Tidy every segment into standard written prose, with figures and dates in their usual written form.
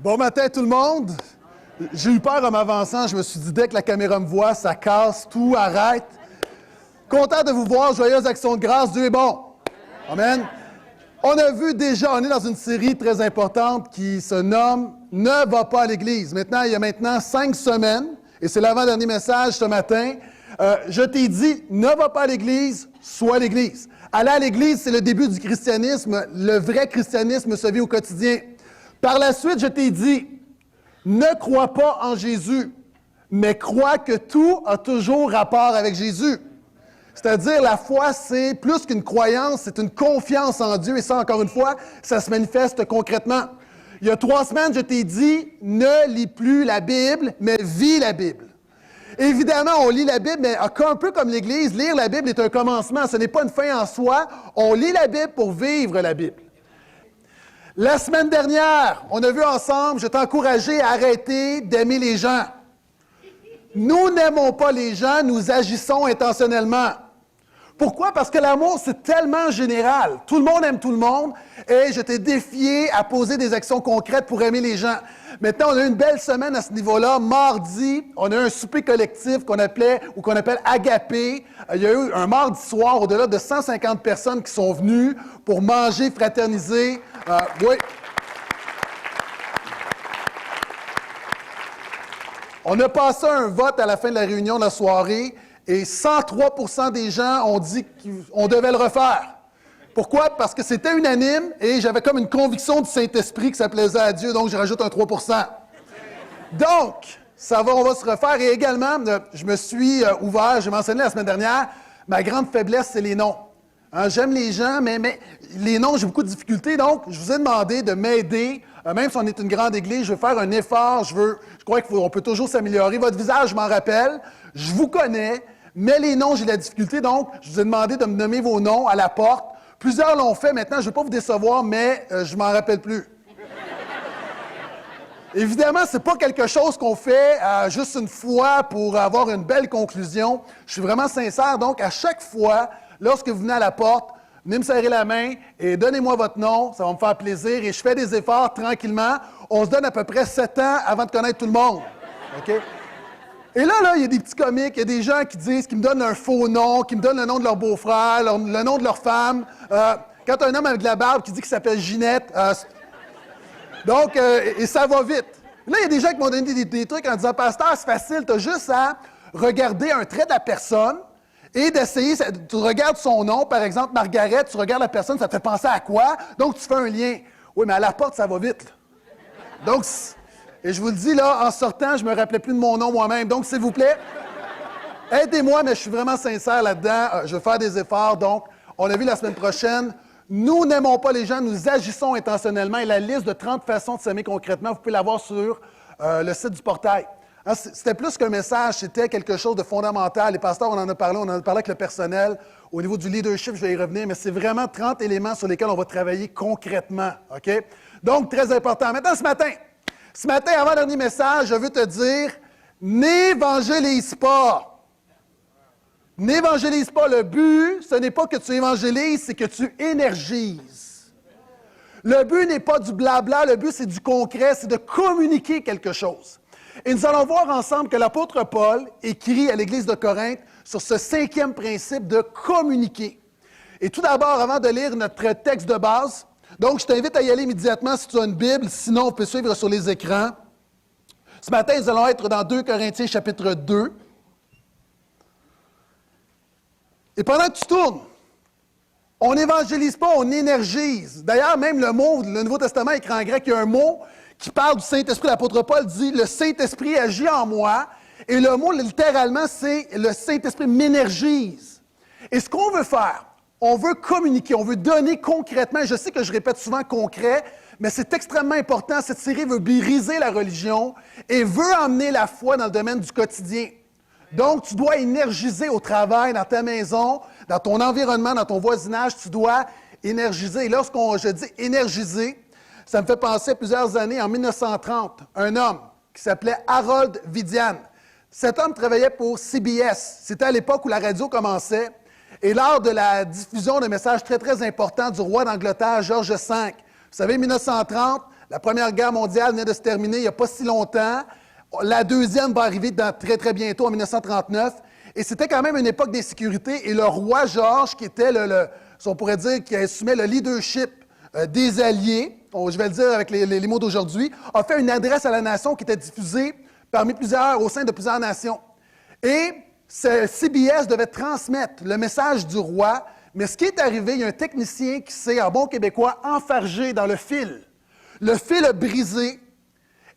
Bon matin tout le monde. J'ai eu peur en m'avançant. Je me suis dit, dès que la caméra me voit, ça casse, tout arrête. Content de vous voir. Joyeuse action de grâce. Dieu est bon. Amen. On a vu déjà, on est dans une série très importante qui se nomme « Ne va pas à l'Église ». Maintenant, il y a maintenant 5 semaines, et c'est l'avant-dernier message ce matin. Je t'ai dit « Ne va pas à l'Église, sois à l'Église ». Aller à l'Église, c'est le début du christianisme. Le vrai christianisme se vit au quotidien. Par la suite, je t'ai dit, ne crois pas en Jésus, mais crois que tout a toujours rapport avec Jésus. C'est-à-dire, la foi, c'est plus qu'une croyance, c'est une confiance en Dieu. Et ça, encore une fois, ça se manifeste concrètement. Il y a 3 semaines, je t'ai dit, ne lis plus la Bible, mais vis la Bible. Évidemment, on lit la Bible, mais un peu comme l'Église, lire la Bible est un commencement. Ce n'est pas une fin en soi. On lit la Bible pour vivre la Bible. La semaine dernière, on a vu ensemble, je t'ai encouragé à arrêter d'aimer les gens. Nous n'aimons pas les gens, nous agissons intentionnellement. Pourquoi? Parce que l'amour, c'est tellement général. Tout le monde aime tout le monde et je t'ai défié à poser des actions concrètes pour aimer les gens. Maintenant, on a eu une belle semaine à ce niveau-là. Mardi, on a eu un souper collectif qu'on appelle Agapé. Il y a eu un mardi soir, au-delà de 150 personnes qui sont venues pour manger, fraterniser. Oui. On a passé un vote à la fin de la réunion de la soirée et 103 % des gens ont dit qu'on devait le refaire. Pourquoi? Parce que c'était unanime et j'avais comme une conviction du Saint-Esprit que ça plaisait à Dieu, donc je rajoute un 3 %. Donc, on va se refaire. Et également, je me suis ouvert, j'ai mentionné la semaine dernière, ma grande faiblesse, c'est les noms. Hein, j'aime les gens, mais les noms, j'ai beaucoup de difficultés. Donc, je vous ai demandé de m'aider. Même si on est une grande église, je veux faire un effort. Je crois qu'on peut toujours s'améliorer. Votre visage, je m'en rappelle. Je vous connais, mais les noms, j'ai de la difficulté. Donc, je vous ai demandé de me nommer vos noms à la porte. Plusieurs l'ont fait. Maintenant, je ne vais pas vous décevoir, mais je ne m'en rappelle plus. Évidemment, ce n'est pas quelque chose qu'on fait juste une fois pour avoir une belle conclusion. Je suis vraiment sincère. Donc, à chaque fois, lorsque vous venez à la porte, venez me serrer la main et donnez-moi votre nom. Ça va me faire plaisir. Et je fais des efforts tranquillement. On se donne à peu près 7 ans avant de connaître tout le monde. OK? Et là, il y a des petits comiques, il y a des gens qui me donnent un faux nom, qui me donnent le nom de leur beau-frère, le nom de leur femme. Quand un homme avec de la barbe qui dit qu'il s'appelle Ginette, et ça va vite. Là, il y a des gens qui m'ont donné des trucs en disant « Pasteur, c'est facile, tu as juste à regarder un trait de la personne et d'essayer, tu regardes son nom, par exemple, Margaret, tu regardes la personne, ça te fait penser à quoi? Donc, tu fais un lien. Oui, mais à la porte, ça va vite. Là. Donc, et je vous le dis, là, en sortant, je ne me rappelais plus de mon nom moi-même. Donc, s'il vous plaît, aidez-moi, mais je suis vraiment sincère là-dedans. Je vais faire des efforts. Donc, on a vu la semaine prochaine, nous n'aimons pas les gens, nous agissons intentionnellement. Et la liste de 30 façons de s'aimer concrètement, vous pouvez la voir sur le site du portail. Hein, c'était plus qu'un message, c'était quelque chose de fondamental. Les pasteurs, on en a parlé avec le personnel. Au niveau du leadership, je vais y revenir, mais c'est vraiment 30 éléments sur lesquels on va travailler concrètement. OK? Donc, très important. Maintenant, ce matin, avant le dernier message, je veux te dire, n'évangélise pas. N'évangélise pas. Le but, ce n'est pas que tu évangélises, c'est que tu énergises. Le but n'est pas du blabla, le but, c'est du concret, c'est de communiquer quelque chose. Et nous allons voir ensemble que l'apôtre Paul écrit à l'Église de Corinthe sur ce 5e principe de communiquer. Et tout d'abord, avant de lire notre texte de base, donc je t'invite à y aller immédiatement si tu as une Bible, sinon on peut suivre sur les écrans. Ce matin, nous allons être dans 2 Corinthiens chapitre 2. Et pendant que tu tournes, on n'évangélise pas, on énergise. D'ailleurs, même le Nouveau Testament écrit en grec, il y a un mot qui parle du Saint-Esprit. L'apôtre Paul dit « Le Saint-Esprit agit en moi ». Et le mot, littéralement, c'est « Le Saint-Esprit m'énergise ». Et ce qu'on veut faire, on veut communiquer, on veut donner concrètement. Je sais que je répète souvent « concret », mais c'est extrêmement important. Cette série veut briser la religion et veut emmener la foi dans le domaine du quotidien. Donc, tu dois énergiser au travail, dans ta maison, dans ton environnement, dans ton voisinage, tu dois énergiser. Et je dis énergiser, ça me fait penser à plusieurs années, en 1930, un homme qui s'appelait Harold Vidian. Cet homme travaillait pour CBS. C'était à l'époque où la radio commençait. Et lors de la diffusion d'un message très, très important du roi d'Angleterre, George V, vous savez, 1930, La Première Guerre mondiale venait de se terminer il n'y a pas si longtemps. La deuxième va arriver très, très bientôt, en 1939. Et c'était quand même une époque d'insécurité. Et le roi Georges, qui était, si on pourrait dire, qui assumait le leadership des Alliés, je vais le dire avec les mots d'aujourd'hui, a fait une adresse à la nation qui était diffusée au sein de plusieurs nations. Et CBS devait transmettre le message du roi, mais ce qui est arrivé, il y a un technicien qui s'est, en bon québécois, enfargé dans le fil. Le fil a brisé,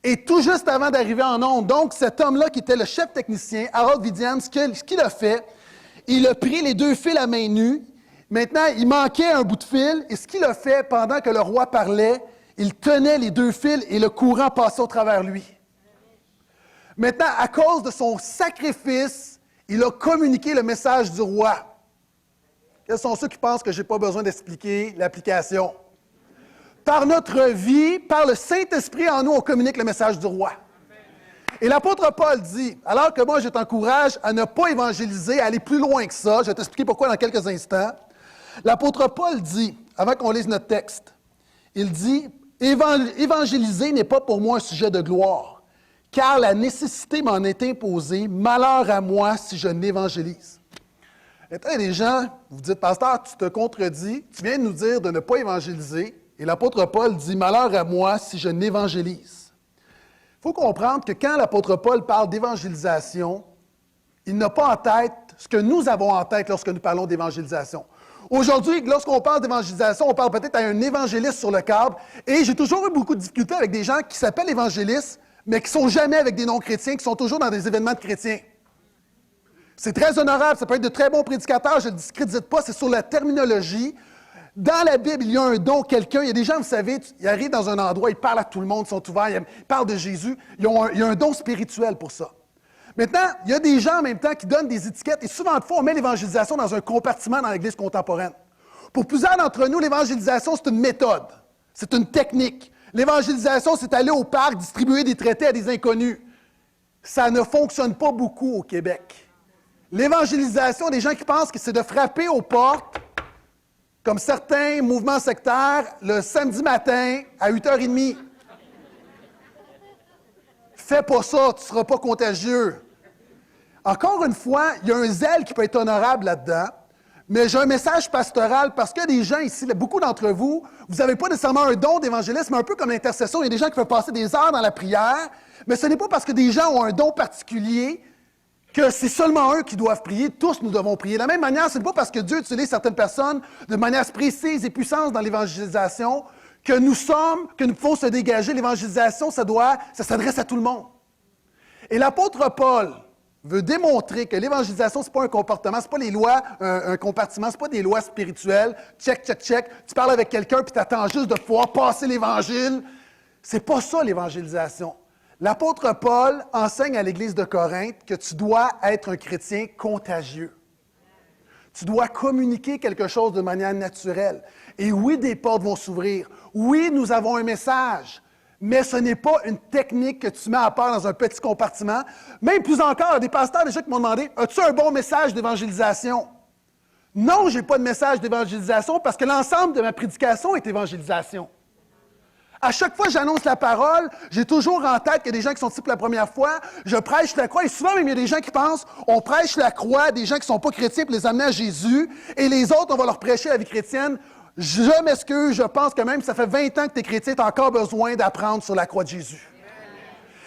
et tout juste avant d'arriver en onde, donc cet homme-là qui était le chef technicien, Harold Vidian, ce qu'il a fait, il a pris les deux fils à main nue. Maintenant, il manquait un bout de fil, et ce qu'il a fait pendant que le roi parlait, il tenait les deux fils et le courant passait au travers lui. Maintenant, à cause de son sacrifice, il a communiqué le message du roi. Quels sont ceux qui pensent que je n'ai pas besoin d'expliquer l'application? Par notre vie, par le Saint-Esprit en nous, on communique le message du roi. Et l'apôtre Paul dit, alors que moi je t'encourage à ne pas évangéliser, à aller plus loin que ça, je vais t'expliquer pourquoi dans quelques instants. L'apôtre Paul dit, avant qu'on lise notre texte, il dit, évangéliser n'est pas pour moi un sujet de gloire, car la nécessité m'en est imposée, malheur à moi si je n'évangélise. Et il y a des gens, vous dites, pasteur, tu te contredis, tu viens de nous dire de ne pas évangéliser, et l'apôtre Paul dit, malheur à moi si je n'évangélise. Il faut comprendre que quand l'apôtre Paul parle d'évangélisation, il n'a pas en tête ce que nous avons en tête lorsque nous parlons d'évangélisation. Aujourd'hui, lorsqu'on parle d'évangélisation, on parle peut-être à un évangéliste sur le câble, et j'ai toujours eu beaucoup de difficultés avec des gens qui s'appellent évangélistes, mais qui ne sont jamais avec des non-chrétiens, qui sont toujours dans des événements de chrétiens. C'est très honorable, ça peut être de très bons prédicateurs, je ne le discrédite pas, c'est sur la terminologie. Dans la Bible, il y a un don, quelqu'un, il y a des gens, vous savez, ils arrivent dans un endroit, ils parlent à tout le monde, ils sont ouverts, ils parlent de Jésus, il y a un don spirituel pour ça. Maintenant, il y a des gens en même temps qui donnent des étiquettes, et souvent de fois, on met l'évangélisation dans un compartiment dans l'Église contemporaine. Pour plusieurs d'entre nous, l'évangélisation, c'est une méthode, c'est une technique. L'évangélisation, c'est aller au parc, distribuer des traités à des inconnus. Ça ne fonctionne pas beaucoup au Québec. L'évangélisation, des gens qui pensent que c'est de frapper aux portes, comme certains mouvements sectaires, le samedi matin à 8h30. Fais pas ça, tu ne seras pas contagieux. Encore une fois, il y a un zèle qui peut être honorable là-dedans, mais j'ai un message pastoral parce que des gens ici, beaucoup d'entre vous, vous n'avez pas nécessairement un don d'évangélisme, un peu comme l'intercession. Il y a des gens qui peuvent passer des heures dans la prière, mais ce n'est pas parce que des gens ont un don particulier que c'est seulement eux qui doivent prier. Tous, nous devons prier. De la même manière, ce n'est pas parce que Dieu utilise certaines personnes de manière précise et puissante dans l'évangélisation que nous pouvons se dégager. L'évangélisation, ça s'adresse à tout le monde. Et l'apôtre Paul veut démontrer que l'évangélisation, ce n'est pas un comportement, ce n'est pas les lois, un compartiment, ce n'est pas des lois spirituelles. Check, check, check. Tu parles avec quelqu'un puis tu attends juste de pouvoir passer l'Évangile. C'est pas ça l'évangélisation. L'apôtre Paul enseigne à l'Église de Corinthe que tu dois être un chrétien contagieux. Tu dois communiquer quelque chose de manière naturelle. Et oui, des portes vont s'ouvrir. Oui, nous avons un message. Mais ce n'est pas une technique que tu mets à part dans un petit compartiment. Même plus encore, il y a des pasteurs déjà qui m'ont demandé, « As-tu un bon message d'évangélisation? » Non, je n'ai pas de message d'évangélisation parce que l'ensemble de ma prédication est évangélisation. À chaque fois que j'annonce la parole, j'ai toujours en tête qu'il y a des gens qui sont ici pour la première fois, je prêche la croix, et souvent même il y a des gens qui pensent, on prêche la croix à des gens qui ne sont pas chrétiens pour les amener à Jésus, et les autres, on va leur prêcher la vie chrétienne. Je m'excuse, je pense que même si ça fait 20 ans que tu es chrétien, tu as encore besoin d'apprendre sur la croix de Jésus.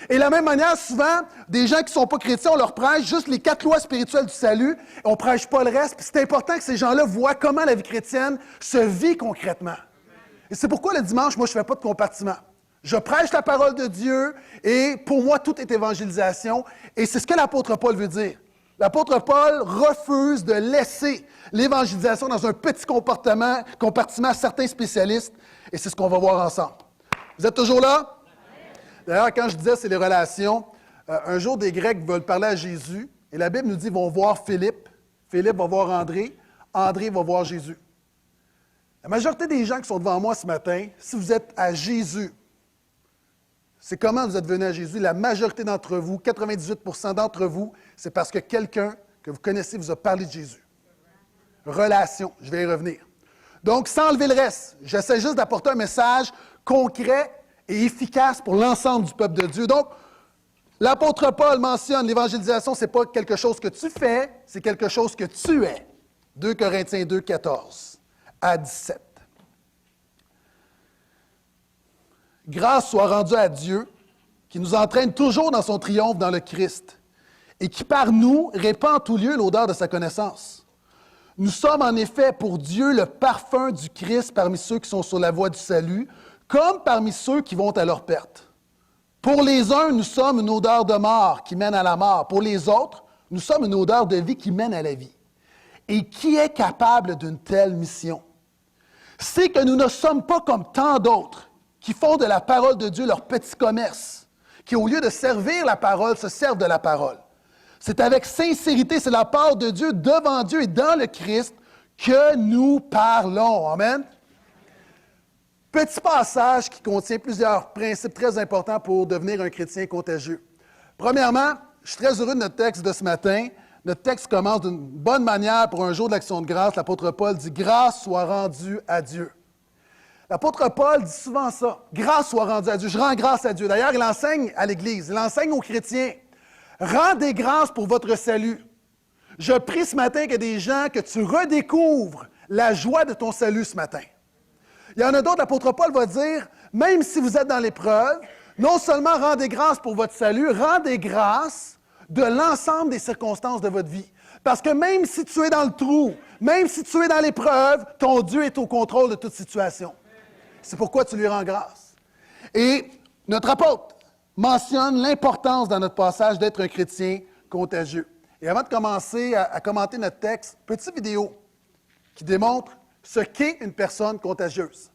Et de la même manière, souvent, des gens qui ne sont pas chrétiens, on leur prêche juste les 4 lois spirituelles du salut, et on ne prêche pas le reste. Puis c'est important que ces gens-là voient comment la vie chrétienne se vit concrètement. Et c'est pourquoi le dimanche, moi, je ne fais pas de compartiment. Je prêche la parole de Dieu, et pour moi, tout est évangélisation. Et c'est ce que l'apôtre Paul veut dire. L'apôtre Paul refuse de laisser l'évangélisation dans un petit compartiment à certains spécialistes, et c'est ce qu'on va voir ensemble. Vous êtes toujours là? D'ailleurs, quand je disais c'est les relations, un jour des Grecs veulent parler à Jésus, et la Bible nous dit ils vont voir Philippe, Philippe va voir André, André va voir Jésus. La majorité des gens qui sont devant moi ce matin, si vous êtes à Jésus, c'est comment vous êtes venus à Jésus. La majorité d'entre vous, 98% d'entre vous, c'est parce que quelqu'un que vous connaissez vous a parlé de Jésus. Relation, je vais y revenir. Donc, sans enlever le reste, j'essaie juste d'apporter un message concret et efficace pour l'ensemble du peuple de Dieu. Donc, l'apôtre Paul mentionne l'évangélisation, ce n'est pas quelque chose que tu fais, c'est quelque chose que tu es. 2 Corinthiens 2, 14 à 17. Grâce soit rendue à Dieu, qui nous entraîne toujours dans son triomphe dans le Christ, et qui par nous répand en tout lieu l'odeur de sa connaissance. Nous sommes en effet pour Dieu le parfum du Christ parmi ceux qui sont sur la voie du salut, comme parmi ceux qui vont à leur perte. Pour les uns, nous sommes une odeur de mort qui mène à la mort. Pour les autres, nous sommes une odeur de vie qui mène à la vie. Et qui est capable d'une telle mission? C'est que nous ne sommes pas comme tant d'autres qui font de la parole de Dieu leur petit commerce, qui au lieu de servir la parole, se servent de la parole. C'est avec sincérité, c'est la part de Dieu devant Dieu et dans le Christ que nous parlons. Amen. Petit passage qui contient plusieurs principes très importants pour devenir un chrétien contagieux. Premièrement, je suis très heureux de notre texte de ce matin. Notre texte commence d'une bonne manière pour un jour de l'Action de grâce. L'apôtre Paul dit « Grâce soit rendue à Dieu ». L'apôtre Paul dit souvent ça. « Grâce soit rendue à Dieu ». Je rends grâce à Dieu. D'ailleurs, il enseigne à l'Église, il enseigne aux chrétiens. Rendez grâce pour votre salut. Je prie ce matin qu'il y a des gens que tu redécouvres la joie de ton salut ce matin. Il y en a d'autres, l'apôtre Paul va dire, même si vous êtes dans l'épreuve, non seulement rendez grâce pour votre salut, rendez grâce de l'ensemble des circonstances de votre vie. Parce que même si tu es dans le trou, même si tu es dans l'épreuve, ton Dieu est au contrôle de toute situation. C'est pourquoi tu lui rends grâce. Et notre apôtre mentionne l'importance dans notre passage d'être un chrétien contagieux. Et avant de commencer à commenter notre texte, petite vidéo qui démontre ce qu'est une personne contagieuse.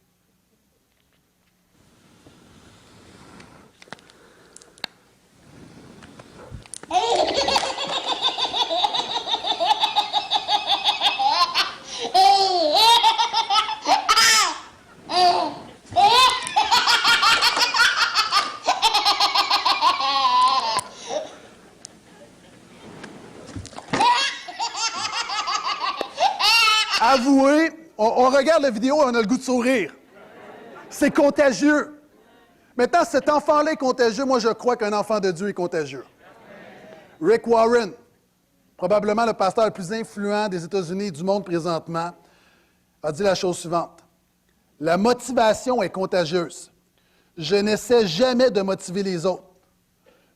Avouez, on regarde la vidéo et on a le goût de sourire. C'est contagieux. Maintenant, cet enfant-là est contagieux. Moi, je crois qu'un enfant de Dieu est contagieux. Rick Warren, probablement le pasteur le plus influent des États-Unis et du monde présentement, a dit la chose suivante. La motivation est contagieuse. Je n'essaie jamais de motiver les autres.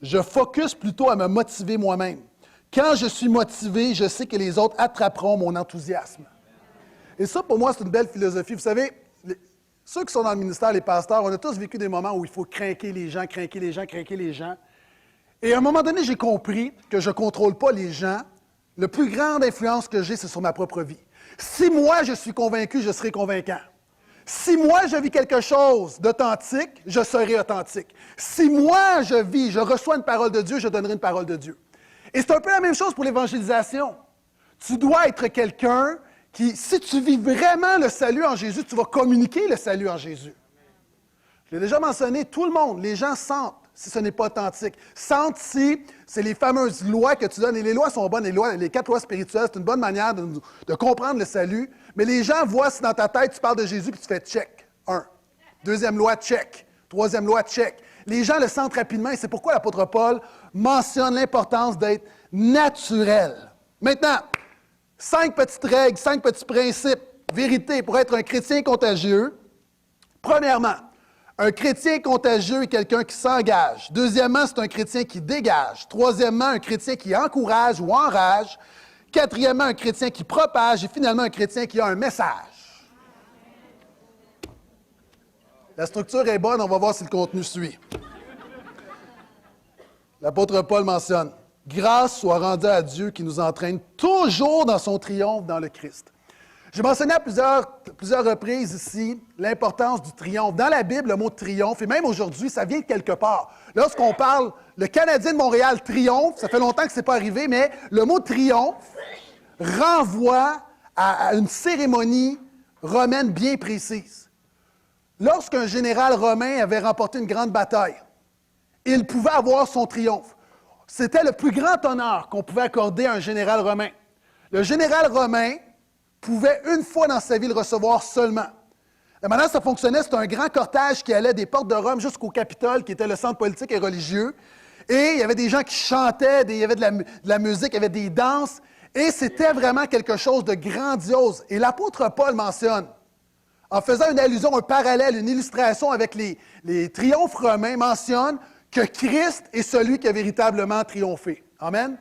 Je focus plutôt à me motiver moi-même. Quand je suis motivé, je sais que les autres attraperont mon enthousiasme. Et ça, pour moi, c'est une belle philosophie. Vous savez, ceux qui sont dans le ministère, les pasteurs, on a tous vécu des moments où il faut craquer les gens, craquer les gens, craquer les gens. Et à un moment donné, j'ai compris que je ne contrôle pas les gens. La plus grande influence que j'ai, c'est sur ma propre vie. Si moi, je suis convaincu, je serai convaincant. Si moi, je vis quelque chose d'authentique, je serai authentique. Si moi, je vis, je reçois une parole de Dieu, je donnerai une parole de Dieu. Et c'est un peu la même chose pour l'évangélisation. Tu dois être quelqu'un qui, si tu vis vraiment le salut en Jésus, tu vas communiquer le salut en Jésus. Je l'ai déjà mentionné, tout le monde, les gens sentent si ce n'est pas authentique. Sentent si c'est les fameuses lois que tu donnes. Et les lois sont bonnes, les 4 lois spirituelles, c'est une bonne manière de comprendre le salut. Mais les gens voient si dans ta tête, tu parles de Jésus puis tu fais check. 1. Deuxième loi, check. Troisième loi, check. Les gens le sentent rapidement et c'est pourquoi l'apôtre Paul mentionne l'importance d'être naturel. Maintenant, 5 petites règles, 5 petits principes, vérité pour être un chrétien contagieux. Premièrement, un chrétien contagieux est quelqu'un qui s'engage. Deuxièmement, c'est un chrétien qui dégage. Troisièmement, un chrétien qui encourage ou enrage. Quatrièmement, un chrétien qui propage. Et finalement, un chrétien qui a un message. La structure est bonne, on va voir si le contenu suit. L'apôtre Paul mentionne « Grâce soit rendue à Dieu qui nous entraîne toujours dans son triomphe dans le Christ ». J'ai mentionné à plusieurs reprises ici l'importance du triomphe. Dans la Bible, le mot triomphe, et même aujourd'hui, ça vient de quelque part. Lorsqu'on parle, le Canadien de Montréal triomphe, ça fait longtemps que ce n'est pas arrivé, mais le mot triomphe renvoie à une cérémonie romaine bien précise. Lorsqu'un général romain avait remporté une grande bataille, il pouvait avoir son triomphe. C'était le plus grand honneur qu'on pouvait accorder à un général romain. Le général romain pouvait une fois dans sa vie le recevoir seulement. La manière dont ça fonctionnait, c'était un grand cortège qui allait des portes de Rome jusqu'au Capitole, qui était le centre politique et religieux. Et il y avait des gens qui chantaient, il y avait de la musique, il y avait des danses. Et c'était vraiment quelque chose de grandiose. Et l'apôtre Paul mentionne, en faisant une allusion, un parallèle, une illustration avec les triomphes romains, mentionne que Christ est celui qui a véritablement triomphé. Amen?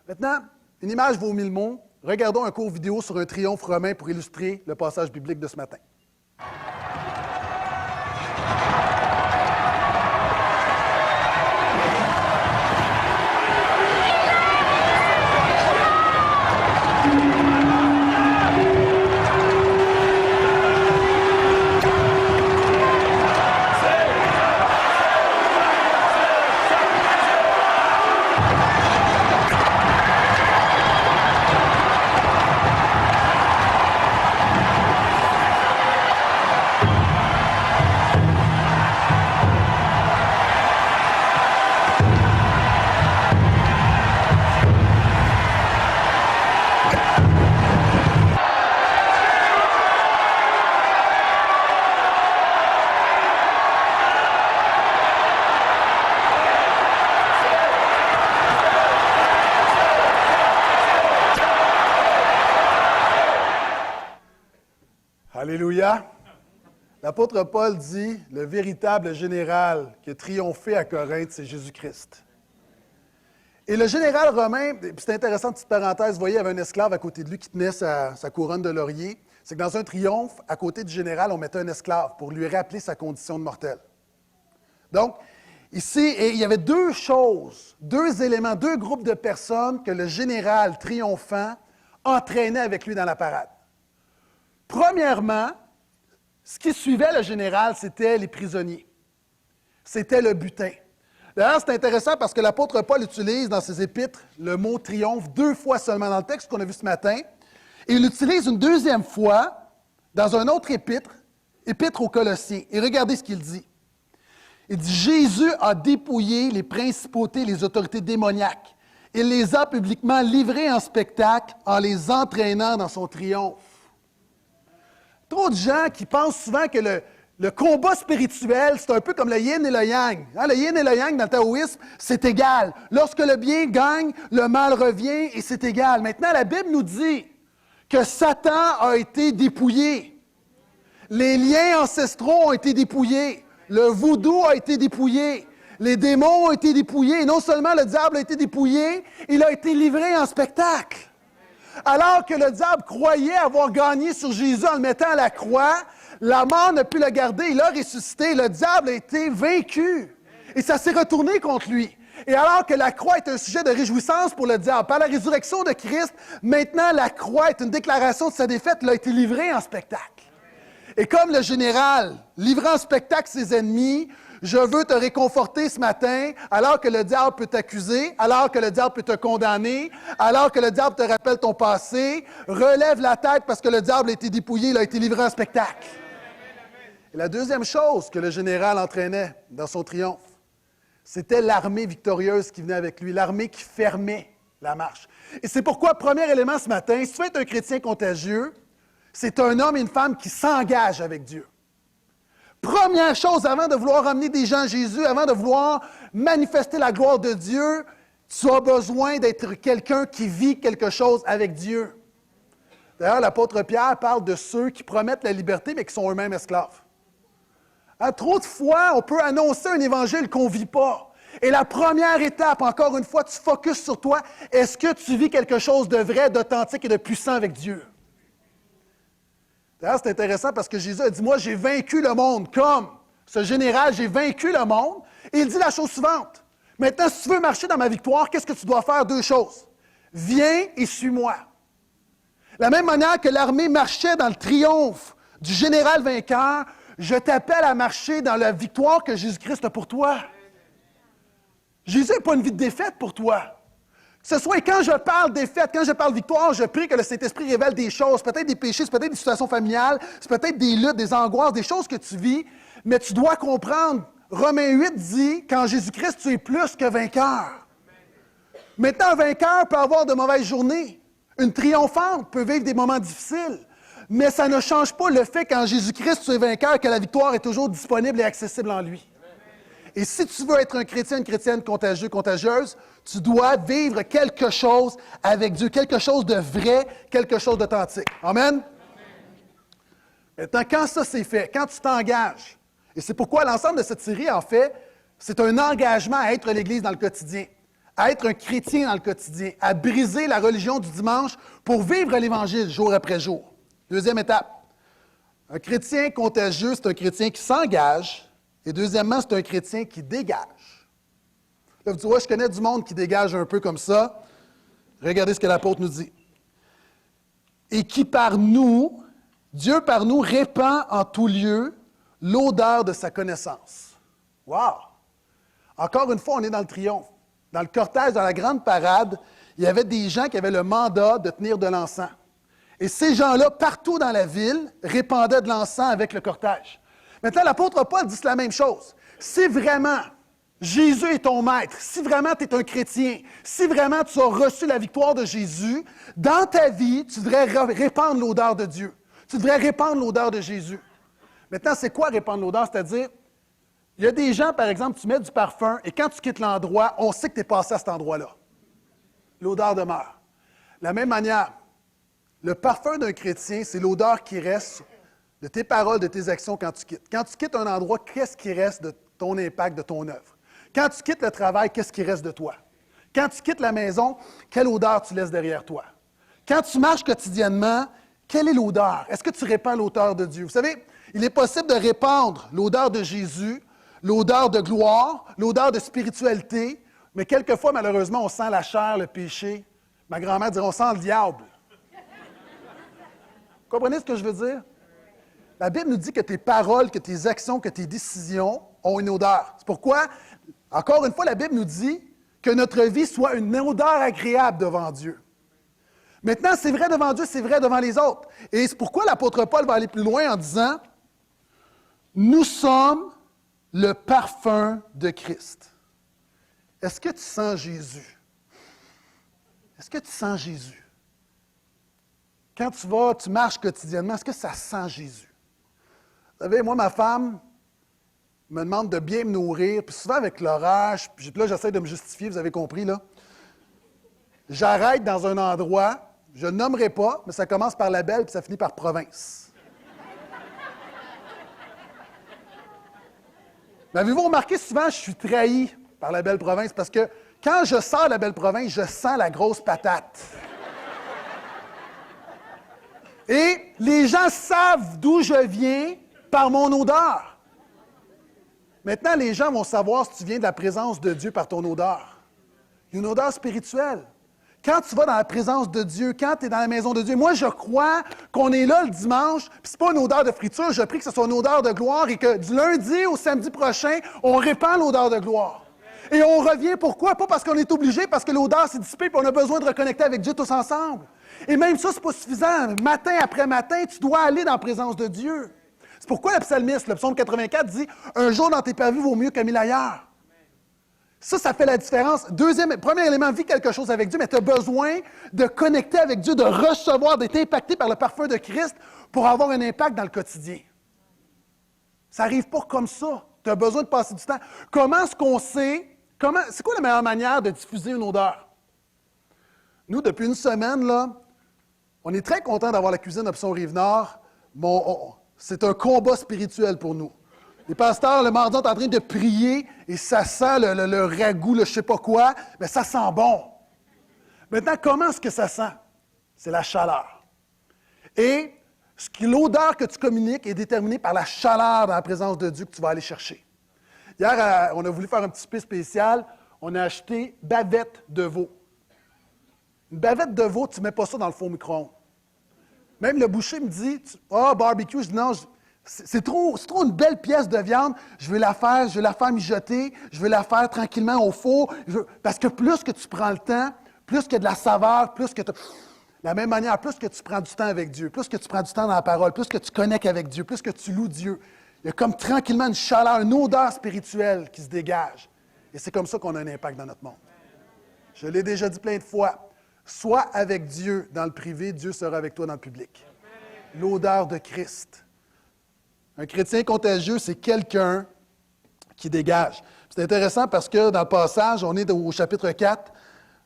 Maintenant, une image vaut 1000 mots. Regardons un court vidéo sur un triomphe romain pour illustrer le passage biblique de ce matin. Alléluia. L'apôtre Paul dit, le véritable général qui a triomphé à Corinthe, c'est Jésus-Christ. Et le général romain, c'est intéressant, petite parenthèse, vous voyez, il y avait un esclave à côté de lui qui tenait sa couronne de laurier. C'est que dans un triomphe, à côté du général, on mettait un esclave pour lui rappeler sa condition de mortel. Donc, ici, il y avait deux choses, deux éléments, deux groupes de personnes que le général triomphant entraînait avec lui dans la parade. Premièrement, ce qui suivait le général, c'était les prisonniers. C'était le butin. D'ailleurs, c'est intéressant parce que l'apôtre Paul utilise dans ses épîtres le mot triomphe 2 fois seulement dans le texte qu'on a vu ce matin. Et il l'utilise une deuxième fois dans un autre épître, épître aux Colossiens. Et regardez ce qu'il dit. Il dit « Jésus a dépouillé les principautés et les autorités démoniaques. Il les a publiquement livrées en spectacle en les entraînant dans son triomphe. » Trop de gens qui pensent souvent que le combat spirituel, c'est un peu comme le yin et le yang. Hein, le yin et le yang dans le taoïsme, c'est égal. Lorsque le bien gagne, le mal revient et c'est égal. Maintenant, la Bible nous dit que Satan a été dépouillé. Les liens ancestraux ont été dépouillés. Le voodoo a été dépouillé. Les démons ont été dépouillés. Et non seulement le diable a été dépouillé, il a été livré en spectacle. Alors que le diable croyait avoir gagné sur Jésus en le mettant à la croix, la mort n'a pu le garder, il a ressuscité, le diable a été vaincu. Et ça s'est retourné contre lui. Et alors que la croix est un sujet de réjouissance pour le diable, par la résurrection de Christ, maintenant la croix est une déclaration de sa défaite, il a été livré en spectacle. Et comme le général livrait en spectacle ses ennemis, je veux te réconforter ce matin, alors que le diable peut t'accuser, alors que le diable peut te condamner, alors que le diable te rappelle ton passé, relève la tête parce que le diable a été dépouillé, il a été livré en spectacle. Et la deuxième chose que le général entraînait dans son triomphe, c'était l'armée victorieuse qui venait avec lui, l'armée qui fermait la marche. Et c'est pourquoi, premier élément ce matin, si tu veux être un chrétien contagieux, c'est un homme et une femme qui s'engagent avec Dieu. Première chose, avant de vouloir amener des gens à Jésus, avant de vouloir manifester la gloire de Dieu, tu as besoin d'être quelqu'un qui vit quelque chose avec Dieu. D'ailleurs, l'apôtre Pierre parle de ceux qui promettent la liberté, mais qui sont eux-mêmes esclaves. Trop de fois, on peut annoncer un évangile qu'on ne vit pas. Et la première étape, encore une fois, tu focuses sur toi. Est-ce que tu vis quelque chose de vrai, d'authentique et de puissant avec Dieu? D'ailleurs, c'est intéressant parce que Jésus a dit, moi, j'ai vaincu le monde. Comme ce général, j'ai vaincu le monde. Et il dit la chose suivante. Maintenant, si tu veux marcher dans ma victoire, qu'est-ce que tu dois faire? 2 choses. Viens et suis-moi. De la même manière que l'armée marchait dans le triomphe du général vainqueur, je t'appelle à marcher dans la victoire que Jésus-Christ a pour toi. Jésus n'a pas une vie de défaite pour toi. Que ce soit quand je parle défaite, quand je parle victoire, je prie que le Saint-Esprit révèle des choses, peut-être des péchés, c'est peut-être des situations familiales, c'est peut-être des luttes, des angoisses, des choses que tu vis, mais tu dois comprendre. Romains 8 dit, qu'en Jésus-Christ, tu es plus que vainqueur. Maintenant, un vainqueur peut avoir de mauvaises journées. Une triomphante peut vivre des moments difficiles. Mais ça ne change pas le fait qu'en Jésus-Christ, tu es vainqueur, que la victoire est toujours disponible et accessible en lui. Et si tu veux être un chrétien, une chrétienne contagieux, contagieuse, tu dois vivre quelque chose avec Dieu, quelque chose de vrai, quelque chose d'authentique. Amen? Maintenant, quand ça c'est fait, quand tu t'engages, et c'est pourquoi l'ensemble de cette série, en fait, c'est un engagement à être l'Église dans le quotidien, à être un chrétien dans le quotidien, à briser la religion du dimanche pour vivre l'Évangile jour après jour. Deuxième étape. Un chrétien contagieux, c'est un chrétien qui s'engage. Et deuxièmement, c'est un chrétien qui dégage. Là, vous dites, ouais, je connais du monde qui dégage un peu comme ça. Regardez ce que l'apôtre nous dit. Et qui par nous, Dieu par nous répand en tout lieu l'odeur de sa connaissance. Wow! Encore une fois, on est dans le triomphe. Dans le cortège, dans la grande parade, il y avait des gens qui avaient le mandat de tenir de l'encens. Et ces gens-là, partout dans la ville, répandaient de l'encens avec le cortège. Maintenant, l'apôtre Paul dit la même chose. Si vraiment Jésus est ton maître, si vraiment tu es un chrétien, si vraiment tu as reçu la victoire de Jésus, dans ta vie, tu devrais répandre l'odeur de Dieu. Tu devrais répandre l'odeur de Jésus. Maintenant, c'est quoi répandre l'odeur? C'est-à-dire, il y a des gens, par exemple, tu mets du parfum et quand tu quittes l'endroit, on sait que tu es passé à cet endroit-là. L'odeur demeure. De la même manière, le parfum d'un chrétien, c'est l'odeur qui reste de tes paroles, de tes actions quand tu quittes. Quand tu quittes un endroit, qu'est-ce qui reste de ton impact, de ton œuvre? Quand tu quittes le travail, qu'est-ce qui reste de toi? Quand tu quittes la maison, quelle odeur tu laisses derrière toi? Quand tu marches quotidiennement, quelle est l'odeur? Est-ce que tu répands l'odeur de Dieu? Vous savez, il est possible de répandre l'odeur de Jésus, l'odeur de gloire, l'odeur de spiritualité, mais quelquefois, malheureusement, on sent la chair, le péché. Ma grand-mère dirait, on sent le diable. Vous comprenez ce que je veux dire? La Bible nous dit que tes paroles, que tes actions, que tes décisions ont une odeur. C'est pourquoi, encore une fois, la Bible nous dit que notre vie soit une odeur agréable devant Dieu. Maintenant, c'est vrai devant Dieu, c'est vrai devant les autres. Et c'est pourquoi l'apôtre Paul va aller plus loin en disant « Nous sommes le parfum de Christ. » Est-ce que tu sens Jésus? Est-ce que tu sens Jésus? Quand tu marches quotidiennement, est-ce que ça sent Jésus? Vous savez, moi, ma femme me demande de bien me nourrir, puis souvent avec l'orage, puis là, j'essaie de me justifier, vous avez compris, là. J'arrête dans un endroit, je ne nommerai pas, mais ça commence par la Belle, puis ça finit par province. Mais avez-vous remarqué, souvent, je suis trahi par la Belle Province, parce que quand je sors la Belle Province, je sens la grosse patate. Et les gens savent d'où je viens par mon odeur. Maintenant, les gens vont savoir si tu viens de la présence de Dieu par ton odeur. Une odeur spirituelle. Quand tu vas dans la présence de Dieu, quand tu es dans la maison de Dieu, moi, je crois qu'on est là le dimanche, puis c'est pas une odeur de friture, je prie que ce soit une odeur de gloire et que du lundi au samedi prochain, on répand l'odeur de gloire. Et on revient, pourquoi? Pas parce qu'on est obligé, parce que l'odeur s'est dissipée et on a besoin de reconnecter avec Dieu tous ensemble. Et même ça, c'est pas suffisant. Matin après matin, tu dois aller dans la présence de Dieu. C'est pourquoi le psalmiste, le psaume 84, dit « Un jour dans tes pavés vaut mieux qu'un mille ailleurs ». Ça fait la différence. Premier élément, vis quelque chose avec Dieu, mais tu as besoin de connecter avec Dieu, de recevoir, d'être impacté par le parfum de Christ pour avoir un impact dans le quotidien. Ça n'arrive pas comme ça. Tu as besoin de passer du temps. Comment est-ce qu'on sait? C'est quoi la meilleure manière de diffuser une odeur? Nous, depuis une semaine, là, on est très contents d'avoir la cuisine Option Rive-Nord. C'est un combat spirituel pour nous. Les pasteurs, le mardi, sont en train de prier et ça sent le ragoût, le je ne sais pas quoi, mais ça sent bon. Maintenant, comment est-ce que ça sent? C'est la chaleur. Et l'odeur que tu communiques est déterminée par la chaleur dans la présence de Dieu que tu vas aller chercher. Hier, on a voulu faire un petit souper spécial. On a acheté bavette de veau. Une bavette de veau, tu ne mets pas ça dans le four micro-ondes. Même le boucher me dit « Ah, barbecue », je dis « Non, c'est trop une belle pièce de viande, je vais la faire mijoter, je vais la faire tranquillement au four. » Parce que plus que tu prends le temps, plus qu'il y a de la saveur, plus que tu... De la même manière, plus que tu prends du temps avec Dieu, plus que tu prends du temps dans la parole, plus que tu connectes avec Dieu, plus que tu loues Dieu, il y a comme tranquillement une chaleur, une odeur spirituelle qui se dégage. Et c'est comme ça qu'on a un impact dans notre monde. Je l'ai déjà dit plein de fois. Sois avec Dieu dans le privé, Dieu sera avec toi dans le public. l'odeur de Christ. Un chrétien contagieux, c'est quelqu'un qui dégage. C'est intéressant parce que dans le passage, on est au chapitre 4,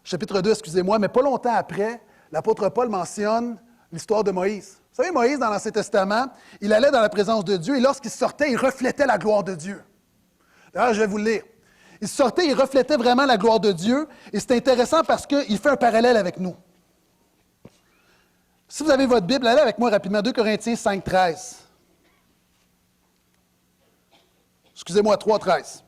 chapitre 2, excusez-moi, mais pas longtemps après, l'apôtre Paul mentionne l'histoire de Moïse. Vous savez, Moïse, dans l'Ancien Testament, il allait dans la présence de Dieu et lorsqu'il sortait, il reflétait la gloire de Dieu. D'ailleurs, je vais vous le lire. Il sortait, il reflétait vraiment la gloire de Dieu et c'est intéressant parce qu'il fait un parallèle avec nous. Si vous avez votre Bible, allez avec moi rapidement, 2 Corinthiens 5, 13. Excusez-moi, 3, 13.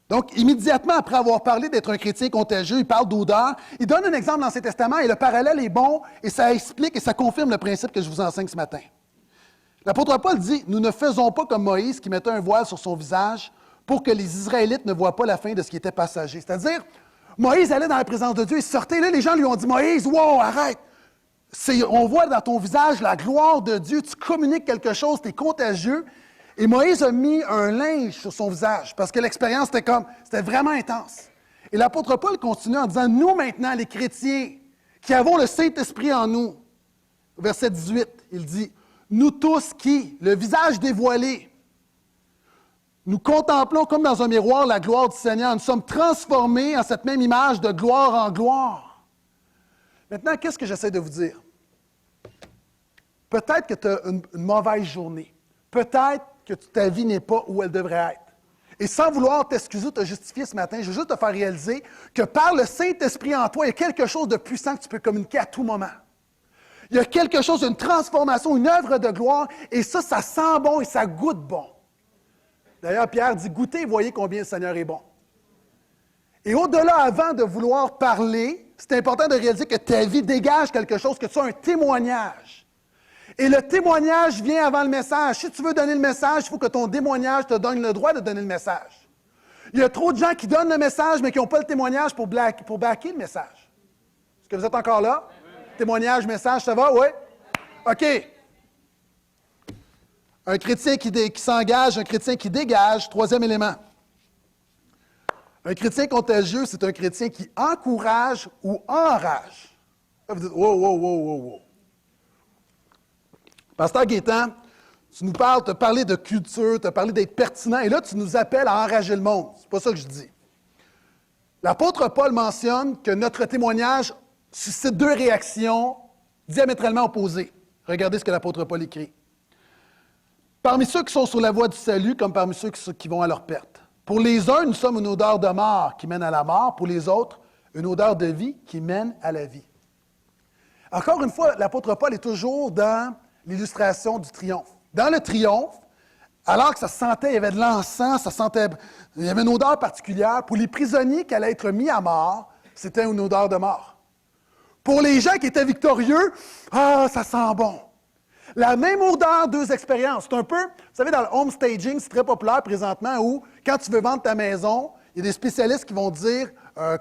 Donc, immédiatement après avoir parlé d'être un chrétien contagieux, il parle d'odeur. Il donne un exemple dans l'Ancien Testament et le parallèle est bon et ça explique et ça confirme le principe que je vous enseigne ce matin. L'apôtre Paul dit, « Nous ne faisons pas comme Moïse qui mettait un voile sur son visage pour que les Israélites ne voient pas la fin de ce qui était passager. » C'est-à-dire, Moïse allait dans la présence de Dieu, il sortait, là, les gens lui ont dit, « Moïse, wow, arrête! On voit dans ton visage la gloire de Dieu, tu communiques quelque chose, tu es contagieux. » Et Moïse a mis un linge sur son visage parce que l'expérience c'était vraiment intense. Et l'apôtre Paul continue en disant, « Nous maintenant, les chrétiens, qui avons le Saint-Esprit en nous, verset 18, il dit, « Nous tous qui, le visage dévoilé, nous contemplons comme dans un miroir la gloire du Seigneur. Nous sommes transformés en cette même image de gloire en gloire. » Maintenant, qu'est-ce que j'essaie de vous dire? Peut-être que tu as une mauvaise journée. Peut-être que ta vie n'est pas où elle devrait être. Et sans vouloir t'excuser ou te justifier ce matin, je veux juste te faire réaliser que par le Saint-Esprit en toi, il y a quelque chose de puissant que tu peux communiquer à tout moment. Il y a quelque chose, une transformation, une œuvre de gloire, et ça sent bon et ça goûte bon. D'ailleurs, Pierre dit, goûtez et voyez combien le Seigneur est bon. Et au-delà, avant de vouloir parler, c'est important de réaliser que ta vie dégage quelque chose, que tu as un témoignage. Et le témoignage vient avant le message. Si tu veux donner le message, il faut que ton témoignage te donne le droit de donner le message. Il y a trop de gens qui donnent le message, mais qui n'ont pas le témoignage pour backer le message. Est-ce que vous êtes encore là? Témoignage, message, ça va? Oui? OK. Un chrétien qui s'engage, un chrétien qui dégage. Troisième élément. Un chrétien contagieux, c'est un chrétien qui encourage ou enrage. Là, vous dites, wow. Pasteur Gaétan, tu nous parles, tu as parlé de culture, tu as parlé d'être pertinent, et là, tu nous appelles à enrager le monde. C'est pas ça que je dis. L'apôtre Paul mentionne que notre témoignage suscite deux réactions diamétralement opposées. Regardez ce que l'apôtre Paul écrit. Parmi ceux qui sont sur la voie du salut, comme parmi ceux qui vont à leur perte. Pour les uns, nous sommes une odeur de mort qui mène à la mort. Pour les autres, une odeur de vie qui mène à la vie. Encore une fois, l'apôtre Paul est toujours dans l'illustration du triomphe. Dans le triomphe, alors que ça se sentait, il y avait de l'encens, il y avait une odeur particulière. Pour les prisonniers qui allaient être mis à mort, c'était une odeur de mort. Pour les gens qui étaient victorieux, ça sent bon. La même odeur, deux expériences. C'est un peu, vous savez, dans le home staging, c'est très populaire présentement où, quand tu veux vendre ta maison, il y a des spécialistes qui vont dire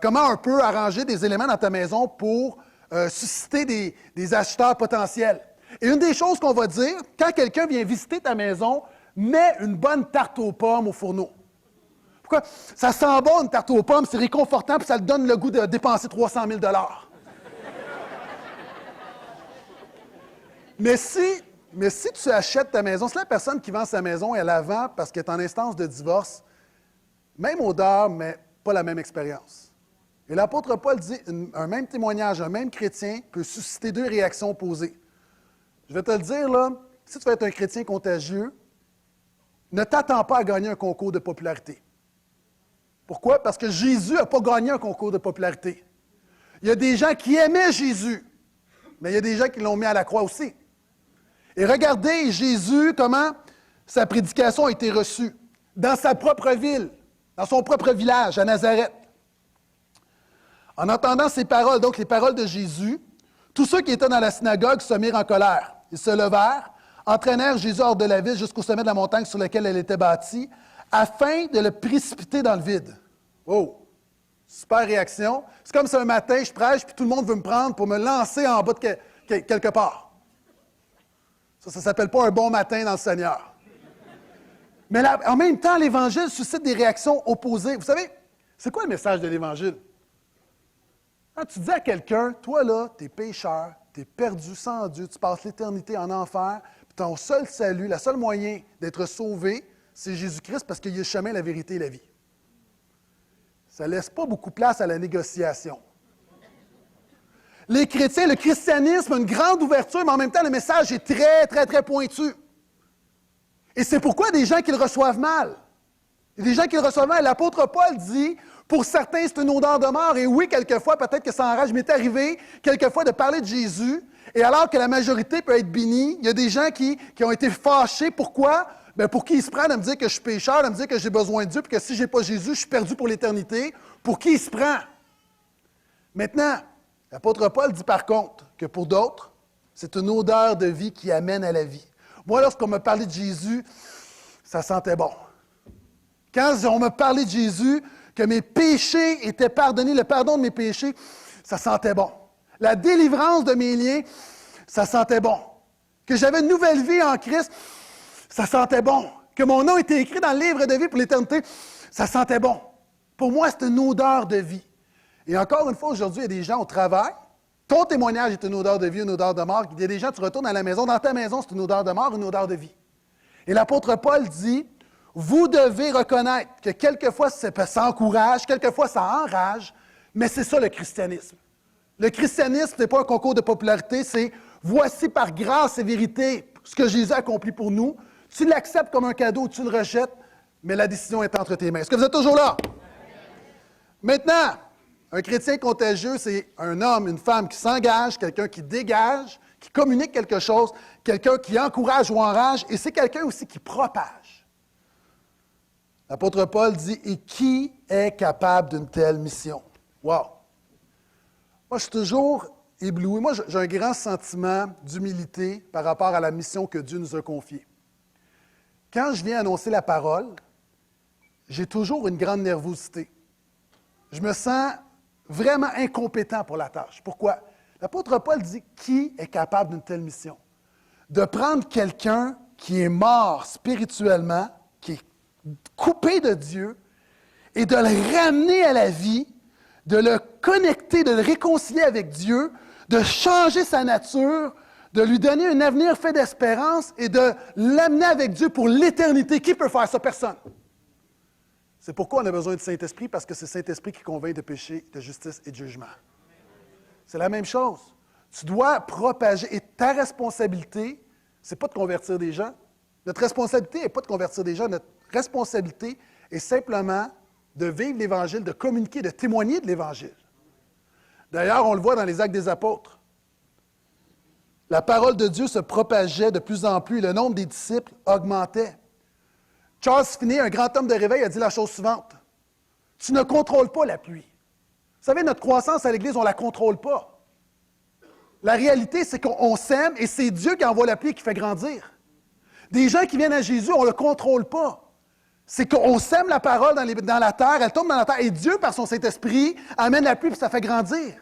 comment un peu arranger des éléments dans ta maison pour susciter des acheteurs potentiels. Et une des choses qu'on va dire, quand quelqu'un vient visiter ta maison, mets une bonne tarte aux pommes au fourneau. Pourquoi? Ça sent bon, une tarte aux pommes, c'est réconfortant, puis ça te donne le goût de dépenser 300 000 $. Mais si tu achètes ta maison, si la personne qui vend sa maison, elle la vend parce qu'elle est en instance de divorce, même odeur, mais pas la même expérience. Et l'apôtre Paul dit, un même témoignage, un même chrétien peut susciter deux réactions opposées. Je vais te le dire, là, si tu veux être un chrétien contagieux, ne t'attends pas à gagner un concours de popularité. Pourquoi? Parce que Jésus n'a pas gagné un concours de popularité. Il y a des gens qui aimaient Jésus, mais il y a des gens qui l'ont mis à la croix aussi. Et regardez Jésus, comment sa prédication a été reçue. Dans sa propre ville, dans son propre village, à Nazareth. En entendant ces paroles, donc les paroles de Jésus, tous ceux qui étaient dans la synagogue se mirent en colère. Ils se levèrent, entraînèrent Jésus hors de la ville jusqu'au sommet de la montagne sur laquelle elle était bâtie, afin de le précipiter dans le vide. Oh! Super réaction. C'est comme si un matin, je prêche, puis tout le monde veut me prendre pour me lancer en bas de quelque part. Ça ne s'appelle pas un bon matin dans le Seigneur. Mais là, en même temps, l'Évangile suscite des réactions opposées. Vous savez, c'est quoi le message de l'Évangile? Quand tu dis à quelqu'un, toi là, tu es pécheur, tu es perdu sans Dieu, tu passes l'éternité en enfer, puis ton seul salut, le seul moyen d'être sauvé, c'est Jésus-Christ parce qu'il est le chemin, la vérité et la vie. Ça ne laisse pas beaucoup de place à la négociation. Les chrétiens, le christianisme a une grande ouverture, mais en même temps, le message est très, très, très pointu. Et c'est pourquoi il y a des gens qui le reçoivent mal. Il y a des gens qui le reçoivent mal. L'apôtre Paul dit, pour certains, c'est une odeur de mort. Et oui, quelquefois, peut-être que ça enrage. Il m'est arrivé, quelquefois, de parler de Jésus. Et alors que la majorité peut être bénie, il y a des gens qui ont été fâchés. Pourquoi? Bien, pour qui ils se prennent à me dire que je suis pécheur, à me dire que j'ai besoin de Dieu, puis que si je n'ai pas Jésus, je suis perdu pour l'éternité. Pour qui il se prend? Maintenant, l'apôtre Paul dit par contre que pour d'autres, c'est une odeur de vie qui amène à la vie. Moi, lorsqu'on m'a parlé de Jésus, ça sentait bon. Quand on m'a parlé de Jésus, que mes péchés étaient pardonnés, le pardon de mes péchés, ça sentait bon. La délivrance de mes liens, ça sentait bon. Que j'avais une nouvelle vie en Christ, ça sentait bon. Que mon nom était écrit dans le livre de vie pour l'éternité, ça sentait bon. Pour moi, c'est une odeur de vie. Et encore une fois, aujourd'hui, il y a des gens au travail. Ton témoignage est une odeur de vie, une odeur de mort. Il y a des gens, tu retournes à la maison. Dans ta maison, c'est une odeur de mort, une odeur de vie. Et l'apôtre Paul dit, vous devez reconnaître que quelquefois, ça encourage, quelquefois, ça enrage, mais c'est ça le christianisme. Le christianisme, ce n'est pas un concours de popularité, c'est voici par grâce et vérité ce que Jésus a accompli pour nous. Tu l'acceptes comme un cadeau ou tu le rejettes, mais la décision est entre tes mains. Est-ce que vous êtes toujours là? Maintenant, un chrétien contagieux, c'est un homme, une femme qui s'engage, quelqu'un qui dégage, qui communique quelque chose, quelqu'un qui encourage ou enrage, et c'est quelqu'un aussi qui propage. L'apôtre Paul dit, « Et qui est capable d'une telle mission? » Wow! Moi, je suis toujours ébloui. Moi, j'ai un grand sentiment d'humilité par rapport à la mission que Dieu nous a confiée. Quand je viens annoncer la parole, j'ai toujours une grande nervosité. Je me sens vraiment incompétent pour la tâche. Pourquoi? L'apôtre Paul dit, qui est capable d'une telle mission? De prendre quelqu'un qui est mort spirituellement, qui est coupé de Dieu, et de le ramener à la vie, de le connecter, de le réconcilier avec Dieu, de changer sa nature, de lui donner un avenir fait d'espérance et de l'amener avec Dieu pour l'éternité. Qui peut faire ça? Personne. C'est pourquoi on a besoin du Saint-Esprit, parce que c'est le Saint-Esprit qui convainc de péché, de justice et de jugement. C'est la même chose. Tu dois propager. Et ta responsabilité, ce n'est pas de convertir des gens. Notre responsabilité n'est pas de convertir des gens. Notre responsabilité est simplement de vivre l'Évangile, de communiquer, de témoigner de l'Évangile. D'ailleurs, on le voit dans les Actes des Apôtres. La parole de Dieu se propageait de plus en plus et le nombre des disciples augmentait. Charles Finney, un grand homme de réveil, a dit la chose suivante. Tu ne contrôles pas la pluie. Vous savez, notre croissance à l'Église, on ne la contrôle pas. La réalité, c'est qu'on sème et c'est Dieu qui envoie la pluie et qui fait grandir. Des gens qui viennent à Jésus, on ne le contrôle pas. C'est qu'on sème la parole dans la terre, elle tombe dans la terre et Dieu, par son Saint-Esprit, amène la pluie et ça fait grandir.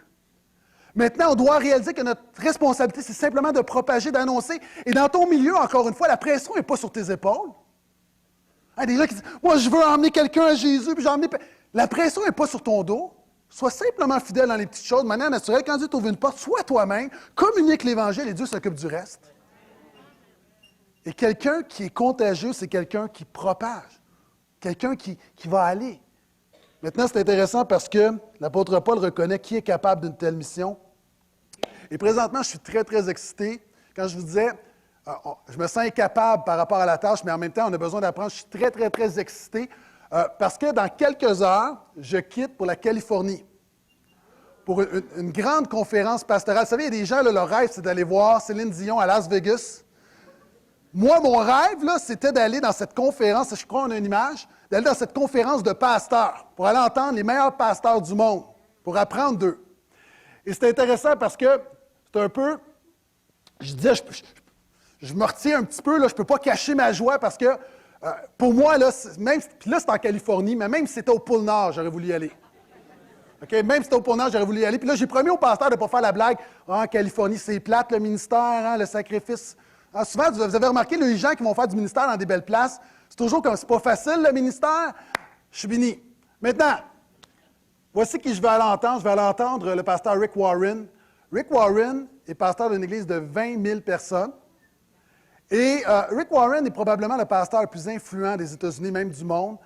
Maintenant, on doit réaliser que notre responsabilité, c'est simplement de propager, d'annoncer. Et dans ton milieu, encore une fois, la pression n'est pas sur tes épaules. Il y a des gens qui disent « Moi, je veux emmener quelqu'un à Jésus, puis j'ai emmené... » La pression n'est pas sur ton dos. Sois simplement fidèle dans les petites choses, de manière naturelle. Quand Dieu t'ouvre une porte, sois toi-même, communique l'Évangile et Dieu s'occupe du reste. Et quelqu'un qui est contagieux, c'est quelqu'un qui propage. Quelqu'un qui va aller. Maintenant, c'est intéressant parce que l'apôtre Paul reconnaît qui est capable d'une telle mission. Et présentement, je suis très, très excité. Quand je vous disais, je me sens incapable par rapport à la tâche, mais en même temps, on a besoin d'apprendre. Je suis très, très, très excité parce que dans quelques heures, je quitte pour la Californie pour une grande conférence pastorale. Vous savez, il y a des gens, là, leur rêve, c'est d'aller voir Céline Dion à Las Vegas. Moi, mon rêve, là, c'était d'aller dans cette conférence, je crois qu'on a une image, d'aller dans cette conférence de pasteurs pour aller entendre les meilleurs pasteurs du monde, pour apprendre d'eux. Et c'est intéressant parce que c'est un peu, je disais, je me retiens un petit peu, là, je ne peux pas cacher ma joie parce que pour moi, là, même, puis là, c'est en Californie, mais même si c'était au pôle Nord, j'aurais voulu y aller. Okay? Même si c'était au pôle Nord, j'aurais voulu y aller. Puis là, j'ai promis au pasteur de ne pas faire la blague. Ah, en Californie, c'est plate, le ministère, hein, le sacrifice. Ah, souvent, vous avez remarqué, les gens qui vont faire du ministère dans des belles places, c'est toujours comme c'est pas facile, le ministère. Je suis béni. Maintenant, Voici qui je vais aller entendre. Je vais aller entendre le pasteur Rick Warren. Rick Warren est pasteur d'une église de 20 000 personnes. Et Rick Warren est probablement le pasteur le plus influent des États-Unis, même du monde.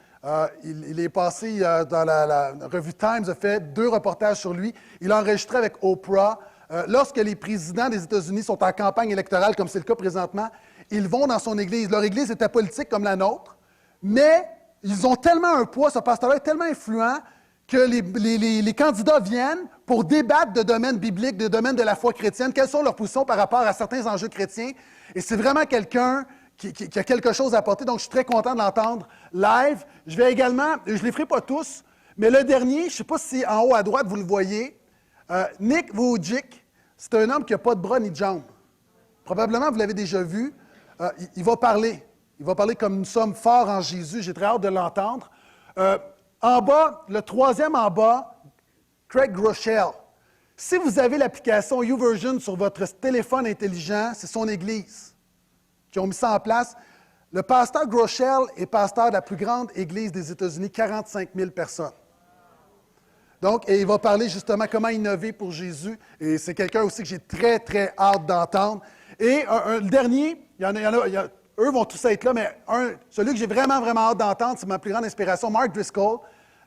Il est passé dans la revue Times, a fait 2 reportages sur lui. Il a enregistré avec Oprah. Lorsque les présidents des États-Unis sont en campagne électorale, comme c'est le cas présentement, ils vont dans son église. Leur église est apolitique comme la nôtre, mais ils ont tellement un poids, ce pasteur-là est tellement influent que les candidats viennent pour débattre de domaines bibliques, de domaines de la foi chrétienne, quelles sont leurs positions par rapport à certains enjeux chrétiens. Et c'est vraiment quelqu'un qui a quelque chose à apporter, donc je suis très content de l'entendre live. Je vais également, je ne les ferai pas tous, mais le dernier, je ne sais pas si en haut à droite vous le voyez, Nick Vujicic, c'est un homme qui n'a pas de bras ni de jambes. Probablement, vous l'avez déjà vu. Il va parler. Il va parler comme nous sommes forts en Jésus. J'ai très hâte de l'entendre. En bas, le troisième en bas, Craig Groeschel. Si vous avez l'application YouVersion sur votre téléphone intelligent, c'est son église qui ont mis ça en place. Le pasteur Groeschel est pasteur de la plus grande église des États-Unis, 45 000 personnes. Donc, et il va parler justement comment innover pour Jésus. Et c'est quelqu'un aussi que j'ai très, très hâte d'entendre. Et le dernier, eux vont tous être là, mais celui que j'ai vraiment, vraiment hâte d'entendre, c'est ma plus grande inspiration, Mark Driscoll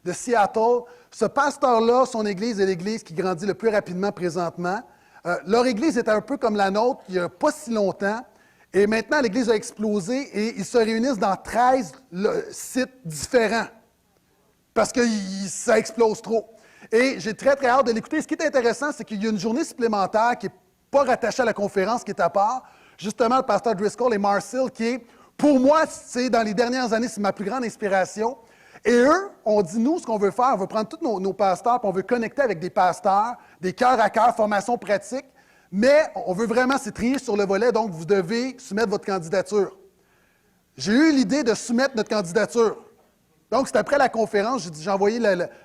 de Seattle. Ce pasteur-là, son église est l'église qui grandit le plus rapidement présentement. Leur église était un peu comme la nôtre il n'y a pas si longtemps. Et maintenant, l'église a explosé et ils se réunissent dans 13 sites différents parce que ça explose trop. Et j'ai très, très hâte de l'écouter. Ce qui est intéressant, c'est qu'il y a une journée supplémentaire qui n'est pas rattachée à la conférence, qui est à part. Justement, le pasteur Driscoll et Marcel, qui est, pour moi, dans les dernières années, c'est ma plus grande inspiration. Et eux, on dit, nous, ce qu'on veut faire, on veut prendre tous nos pasteurs, puis on veut connecter avec des pasteurs, des cœurs à cœur, formation pratique, mais on veut vraiment s'étrier sur le volet, donc vous devez soumettre votre candidature. J'ai eu l'idée de soumettre notre candidature. Donc, c'est après la conférence, j'ai envoyé,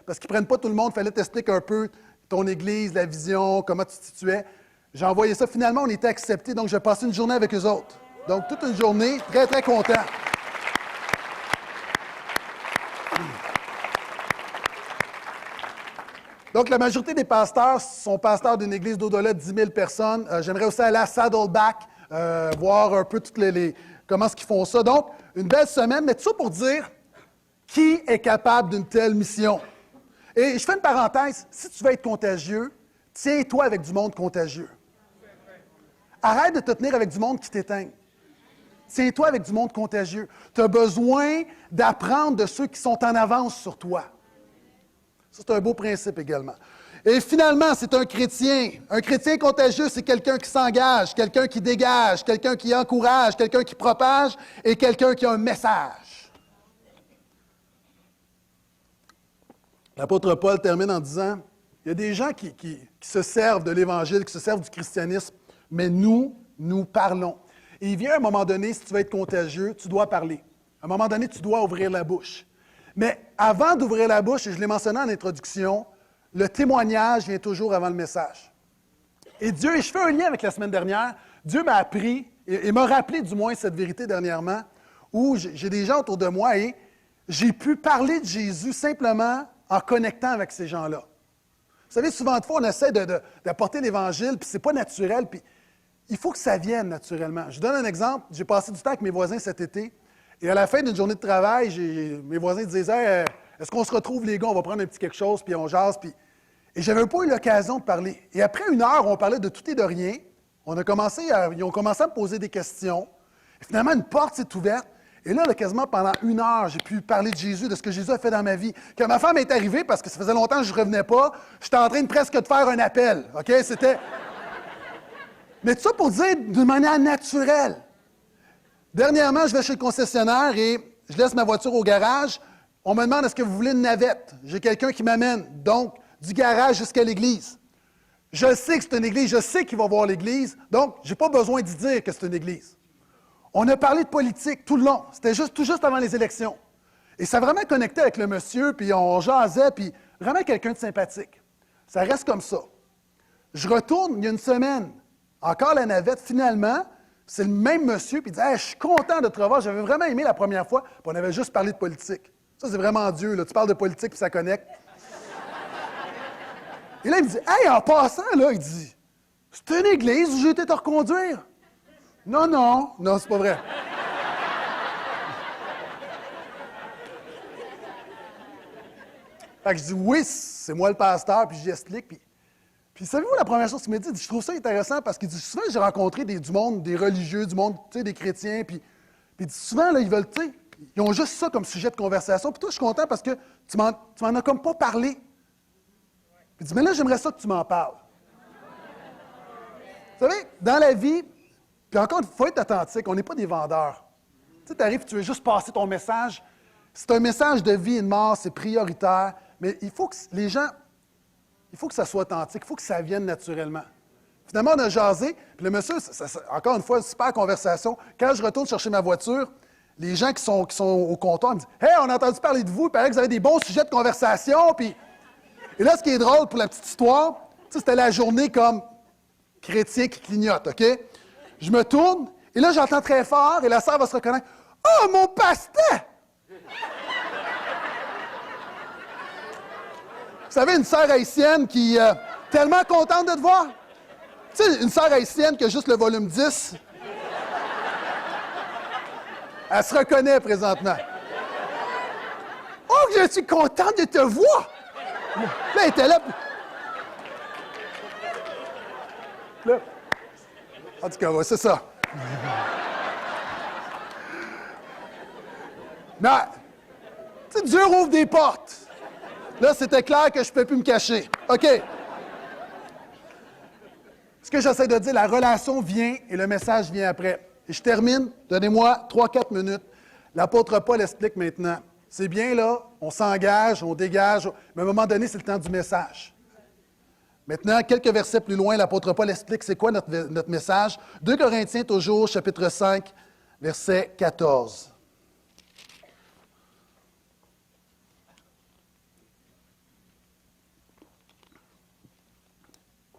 parce qu'ils ne prennent pas tout le monde, il fallait t'expliquer un peu ton église, la vision, comment tu te situais. J'ai envoyé ça. Finalement, on était acceptés, donc j'ai passé une journée avec eux autres. Donc, toute une journée, très, très content. Donc, la majorité des pasteurs sont pasteurs d'une église d'au-delà de 10 000 personnes. J'aimerais aussi aller à Saddleback, voir un peu comment est-ce qu'ils font ça. Donc, une belle semaine, mais tout ça pour dire qui est capable d'une telle mission. Et je fais une parenthèse, si tu veux être contagieux, tiens-toi avec du monde contagieux. Arrête de te tenir avec du monde qui t'éteint. Tiens-toi avec du monde contagieux. Tu as besoin d'apprendre de ceux qui sont en avance sur toi. Ça, c'est un beau principe également. Et finalement, c'est un chrétien. Un chrétien contagieux, c'est quelqu'un qui s'engage, quelqu'un qui dégage, quelqu'un qui encourage, quelqu'un qui propage et quelqu'un qui a un message. L'apôtre Paul termine en disant, il y a des gens qui se servent de l'Évangile, qui se servent du christianisme, mais nous parlons. Et il vient à un moment donné, si tu veux être contagieux, tu dois parler. À un moment donné, tu dois ouvrir la bouche. Mais avant d'ouvrir la bouche, et je l'ai mentionné en introduction, le témoignage vient toujours avant le message. Et Dieu, et je fais un lien avec la semaine dernière, Dieu m'a appris, et m'a rappelé du moins cette vérité dernièrement, où j'ai des gens autour de moi et j'ai pu parler de Jésus simplement en connectant avec ces gens-là. Vous savez, souvent de fois, on essaie d'apporter l'Évangile, puis c'est pas naturel, puis il faut que ça vienne naturellement. Je vous donne un exemple. J'ai passé du temps avec mes voisins cet été, et à la fin d'une journée de travail, mes voisins disaient hey, « Est-ce qu'on se retrouve, les gars? On va prendre un petit quelque chose, puis on jase. » Et je n'avais pas eu l'occasion de parler. Et après 1 heure, on parlait de tout et de rien. Ils ont commencé à me poser des questions. Et finalement, une porte s'est ouverte. Et là, quasiment pendant 1 heure, j'ai pu parler de Jésus, de ce que Jésus a fait dans ma vie. Quand ma femme est arrivée, parce que ça faisait longtemps que je ne revenais pas, j'étais en train de presque de faire un appel. OK? C'était... Mais tout ça pour dire d'une manière naturelle. Dernièrement, je vais chez le concessionnaire et je laisse ma voiture au garage. On me demande, est-ce que vous voulez une navette? J'ai quelqu'un qui m'amène, donc, du garage jusqu'à l'église. Je sais que c'est une église, je sais qu'il va voir l'église, donc je n'ai pas besoin d'y dire que c'est une église. On a parlé de politique tout le long. C'était tout juste avant les élections. Et ça a vraiment connecté avec le monsieur, puis on jasait, puis vraiment quelqu'un de sympathique. Ça reste comme ça. Je retourne, il y a une semaine, encore la navette, finalement, c'est le même monsieur, puis il dit hey, « Je suis content de te revoir, j'avais vraiment aimé la première fois, puis on avait juste parlé de politique. » Ça, c'est vraiment Dieu, là. Tu parles de politique, puis ça connecte. Et là, il me dit, hey, en passant, là, il dit, c'est une église où j'ai été te reconduire. Non, non, non, c'est pas vrai. Fait que je dis, oui, c'est moi le pasteur, puis j'explique. Puis savez-vous la première chose qu'il m'a dit? Je trouve ça intéressant parce qu'il dit, souvent, j'ai rencontré du monde, des religieux, du monde, tu sais, des chrétiens, puis il dit, souvent, là, ils veulent, tu sais, ils ont juste ça comme sujet de conversation. Puis toi, je suis content parce que tu m'en as comme pas parlé. Puis il dit, mais là, j'aimerais ça que tu m'en parles. Vous savez, dans la vie, puis encore, il faut être authentique, on n'est pas des vendeurs. Tu sais, tu arrives, tu veux juste passer ton message. C'est un message de vie et de mort, c'est prioritaire, mais il faut que les gens, il faut que ça soit authentique, il faut que ça vienne naturellement. Finalement, on a jasé, puis le monsieur, encore une fois, une super conversation. Quand je retourne chercher ma voiture, les gens qui sont au comptoir me disent « Hey, on a entendu parler de vous, il paraît que vous avez des bons sujets de conversation. » Puis, et là, ce qui est drôle pour la petite histoire, c'était la journée comme chrétien qui clignote, OK? Je me tourne, et là, j'entends très fort, et la sœur va se reconnaître. « Oh, mon pasteur! » Vous savez, une sœur haïtienne qui est tellement contente de te voir. Tu sais, une sœur haïtienne qui a juste le volume 10. Elle se reconnaît présentement. « Oh, je suis contente de te voir! » Là, elle était là. Là. En tout cas, ouais, c'est ça. Mais, tu sais, Dieu ouvre des portes. Là, c'était clair que je ne peux plus me cacher. OK. Ce que j'essaie de dire, la relation vient et le message vient après. Et je termine, donnez-moi 3-4 minutes. L'apôtre Paul explique maintenant. C'est bien là, on s'engage, on dégage, mais à un moment donné, c'est le temps du message. Maintenant, quelques versets plus loin, l'apôtre Paul explique c'est quoi notre message. 2 Corinthiens toujours, chapitre 5, verset 14.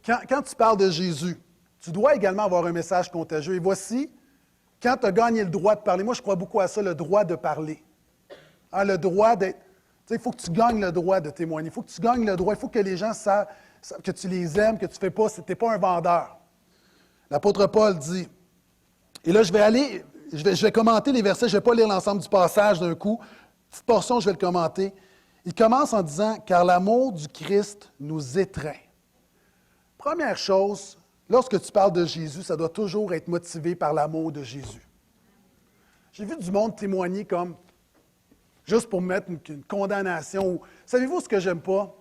Quand tu parles de Jésus, tu dois également avoir un message contagieux. Et voici, quand tu as gagné le droit de parler, moi je crois beaucoup à ça, le droit de parler. Hein, le droit d'être... Tu sais, il faut que tu gagnes le droit de témoigner. Il faut que tu gagnes le droit. Il faut que les gens savent que tu les aimes, que tu ne fais pas... Tu n'es pas un vendeur. L'apôtre Paul dit... Et là, je vais commenter les versets. Je ne vais pas lire l'ensemble du passage d'un coup. Petite portion, je vais le commenter. Il commence en disant « Car l'amour du Christ nous étreint. » Première chose, lorsque tu parles de Jésus, ça doit toujours être motivé par l'amour de Jésus. J'ai vu du monde témoigner comme, juste pour mettre une condamnation. Savez-vous ce que j'aime pas?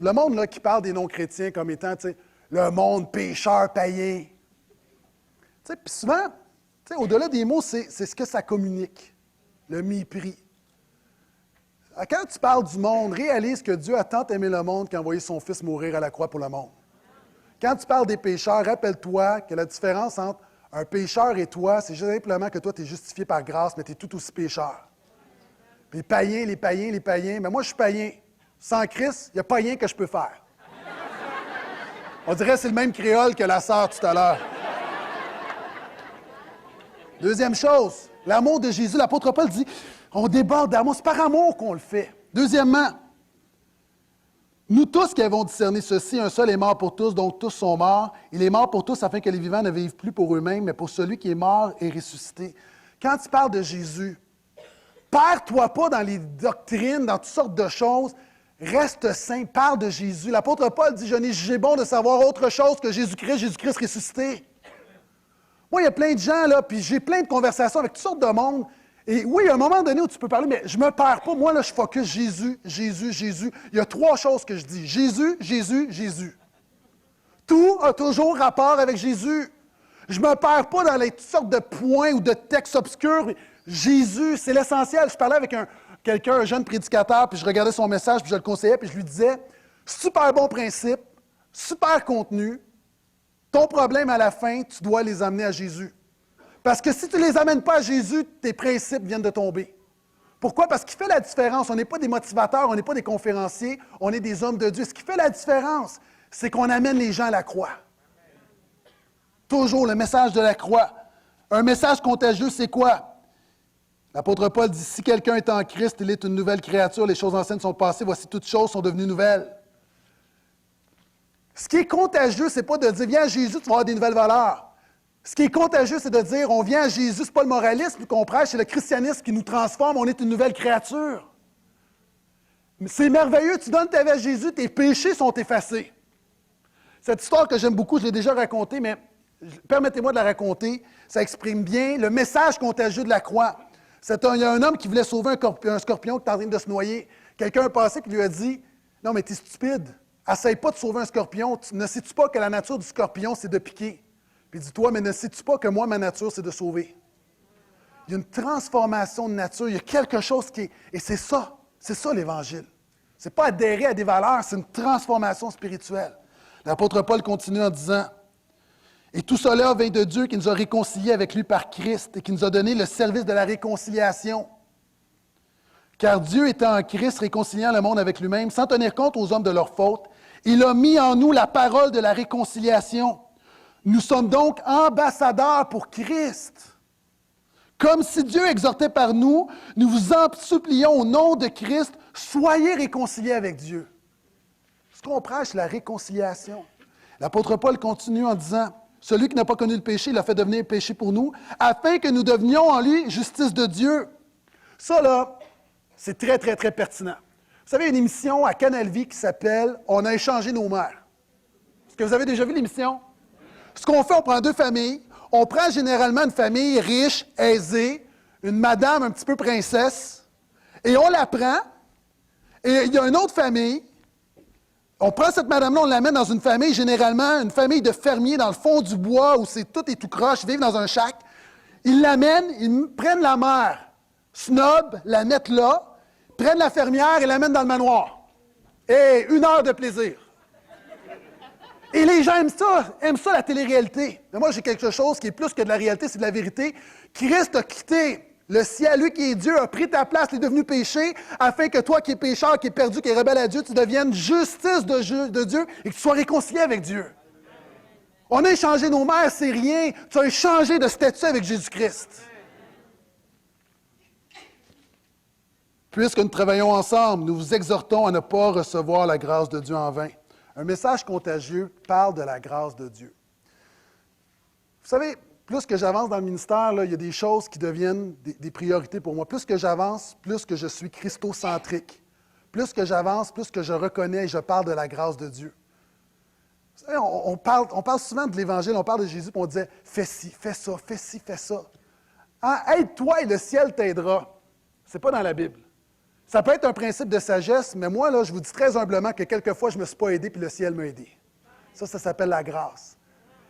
Le monde là, qui parle des non-chrétiens comme étant, tu sais, le monde pécheur, païen. Tu sais, puis souvent, tu sais, au-delà des mots, c'est ce que ça communique, le mépris. Quand tu parles du monde, réalise que Dieu a tant aimé le monde qu'il a envoyé son Fils mourir à la croix pour le monde. Quand tu parles des pécheurs, rappelle-toi que la différence entre un pécheur et toi, c'est juste simplement que toi, tu es justifié par grâce, mais tu es tout aussi pécheur. Puis les païens, mais moi, je suis païen. Sans Christ, il n'y a pas rien que je peux faire. On dirait que c'est le même créole que la sœur tout à l'heure. Deuxième chose, l'amour de Jésus. L'apôtre Paul dit, on déborde d'amour. C'est par amour qu'on le fait. Deuxièmement, nous tous qui avons discerné ceci, un seul est mort pour tous, donc tous sont morts. Il est mort pour tous afin que les vivants ne vivent plus pour eux-mêmes, mais pour celui qui est mort et ressuscité. Quand tu parles de Jésus, perds-toi pas dans les doctrines, dans toutes sortes de choses. Reste saint, parle de Jésus. L'apôtre Paul dit, je n'ai jugé bon de savoir autre chose que Jésus-Christ ressuscité. Moi, il y a plein de gens, là, puis j'ai plein de conversations avec toutes sortes de monde. Et oui, il y a un moment donné où tu peux parler, mais je ne me perds pas. Moi, là, je focus Jésus, Jésus, Jésus. Il y a 3 choses que je dis. Jésus, Jésus, Jésus. Tout a toujours rapport avec Jésus. Je ne me perds pas dans les toutes sortes de points ou de textes obscurs. Jésus, c'est l'essentiel. Je parlais avec quelqu'un, un jeune prédicateur, puis je regardais son message, puis je le conseillais, puis je lui disais, super bon principe, super contenu. Ton problème à la fin, tu dois les amener à Jésus. Parce que si tu ne les amènes pas à Jésus, tes principes viennent de tomber. Pourquoi? Parce qu'il fait la différence. On n'est pas des motivateurs, on n'est pas des conférenciers, on est des hommes de Dieu. Ce qui fait la différence, c'est qu'on amène les gens à la croix. Toujours le message de la croix. Un message contagieux, c'est quoi? L'apôtre Paul dit, si quelqu'un est en Christ, il est une nouvelle créature, les choses anciennes sont passées, voici toutes choses sont devenues nouvelles. Ce qui est contagieux, ce n'est pas de dire « Viens à Jésus, tu vas avoir des nouvelles valeurs ». Ce qui est contagieux, c'est de dire « On vient à Jésus », ce n'est pas le moralisme qu'on prêche, c'est le christianisme qui nous transforme, on est une nouvelle créature. C'est merveilleux, tu donnes ta vie à Jésus, tes péchés sont effacés. Cette histoire que j'aime beaucoup, je l'ai déjà racontée, mais permettez-moi de la raconter. Ça exprime bien le message contagieux de la croix. Il y a un homme qui voulait sauver un scorpion qui est en train de se noyer. Quelqu'un a passé et lui a dit « Non, mais tu es stupide. Essaye pas de sauver un scorpion. Ne sais-tu pas que la nature du scorpion, c'est de piquer? » Puis dis-toi, mais ne sais-tu pas que moi, ma nature, c'est de sauver? Il y a une transformation de nature. Il y a quelque chose qui est... Et c'est ça l'Évangile. Ce n'est pas adhérer à des valeurs, c'est une transformation spirituelle. L'apôtre Paul continue en disant « Et tout cela vient de Dieu qui nous a réconciliés avec lui par Christ et qui nous a donné le service de la réconciliation. Car Dieu étant en Christ réconciliant le monde avec lui-même, sans tenir compte aux hommes de leurs fautes, il a mis en nous la parole de la réconciliation. Nous sommes donc ambassadeurs pour Christ. Comme si Dieu exhortait par nous, nous vous en supplions au nom de Christ, soyez réconciliés avec Dieu. » Ce qu'on prêche, c'est la réconciliation. L'apôtre Paul continue en disant « Celui qui n'a pas connu le péché, il l'a fait devenir péché pour nous, afin que nous devenions en lui justice de Dieu. » Ça, là, c'est très, très, très pertinent. Vous savez, il y a une émission à Canal Vie qui s'appelle « On a échangé nos mères ». Est-ce que vous avez déjà vu l'émission? Ce qu'on fait, on prend deux familles. On prend généralement une famille riche, aisée, une madame un petit peu princesse, et on la prend, et il y a une autre famille. On prend cette madame-là, on l'amène dans une famille, généralement une famille de fermiers dans le fond du bois, où tout est tout croche, ils vivent dans un shack. Ils l'amènent, ils prennent la mère, snob, la mettent là, prennent la fermière et l'amènent dans le manoir. Et 1 heure de plaisir. Et les gens aiment ça la télé-réalité. Mais moi, j'ai quelque chose qui est plus que de la réalité, c'est de la vérité. Christ a quitté le ciel, lui qui est Dieu, a pris ta place, il est devenu péché, afin que toi qui es pécheur, qui es perdu, qui es rebelle à Dieu, tu deviennes justice de Dieu et que tu sois réconcilié avec Dieu. On a échangé nos mères, c'est rien. Tu as échangé de statut avec Jésus-Christ. Puisque nous travaillons ensemble, nous vous exhortons à ne pas recevoir la grâce de Dieu en vain. Un message contagieux parle de la grâce de Dieu. Vous savez, plus que j'avance dans le ministère, là, il y a des choses qui deviennent des priorités pour moi. Plus que j'avance, plus que je suis christocentrique. Plus que j'avance, plus que je reconnais et je parle de la grâce de Dieu. Vous savez, on parle souvent de l'Évangile, on parle de Jésus, puis on disait « fais ci, fais ça, fais ci, fais ça. Hein? Aide-toi et le ciel t'aidera. » Ce n'est pas dans la Bible. Ça peut être un principe de sagesse, mais moi, là, je vous dis très humblement que quelquefois, je ne me suis pas aidé, puis le ciel m'a aidé. Ça s'appelle la grâce.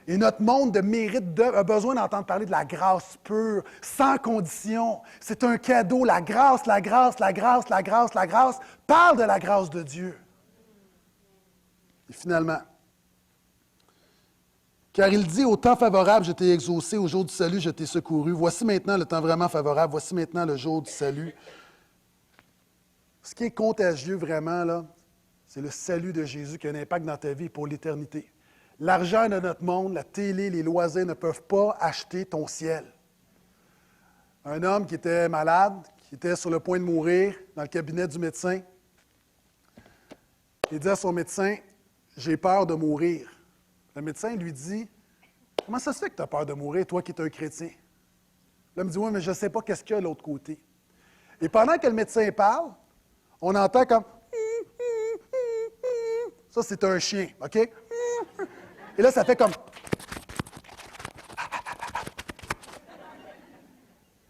Et notre monde de mérite a besoin d'entendre parler de la grâce pure, sans condition. C'est un cadeau. La grâce, la grâce, la grâce, la grâce, la grâce parle de la grâce de Dieu. Et finalement, car il dit, au temps favorable, je t'ai exaucé, au jour du salut, je t'ai secouru. Voici maintenant le temps vraiment favorable, voici maintenant le jour du salut. Ce qui est contagieux vraiment, là, c'est le salut de Jésus qui a un impact dans ta vie pour l'éternité. L'argent de notre monde, la télé, les loisirs ne peuvent pas acheter ton ciel. Un homme qui était malade, qui était sur le point de mourir dans le cabinet du médecin, il dit à son médecin, « J'ai peur de mourir. » Le médecin lui dit, « Comment ça se fait que tu as peur de mourir, toi qui es un chrétien? » L'homme dit, « Oui, mais je ne sais pas qu'est-ce qu'il y a de l'autre côté. » Et pendant que le médecin parle, on entend comme « Ça, c'est un chien, OK? » Et là, ça fait comme «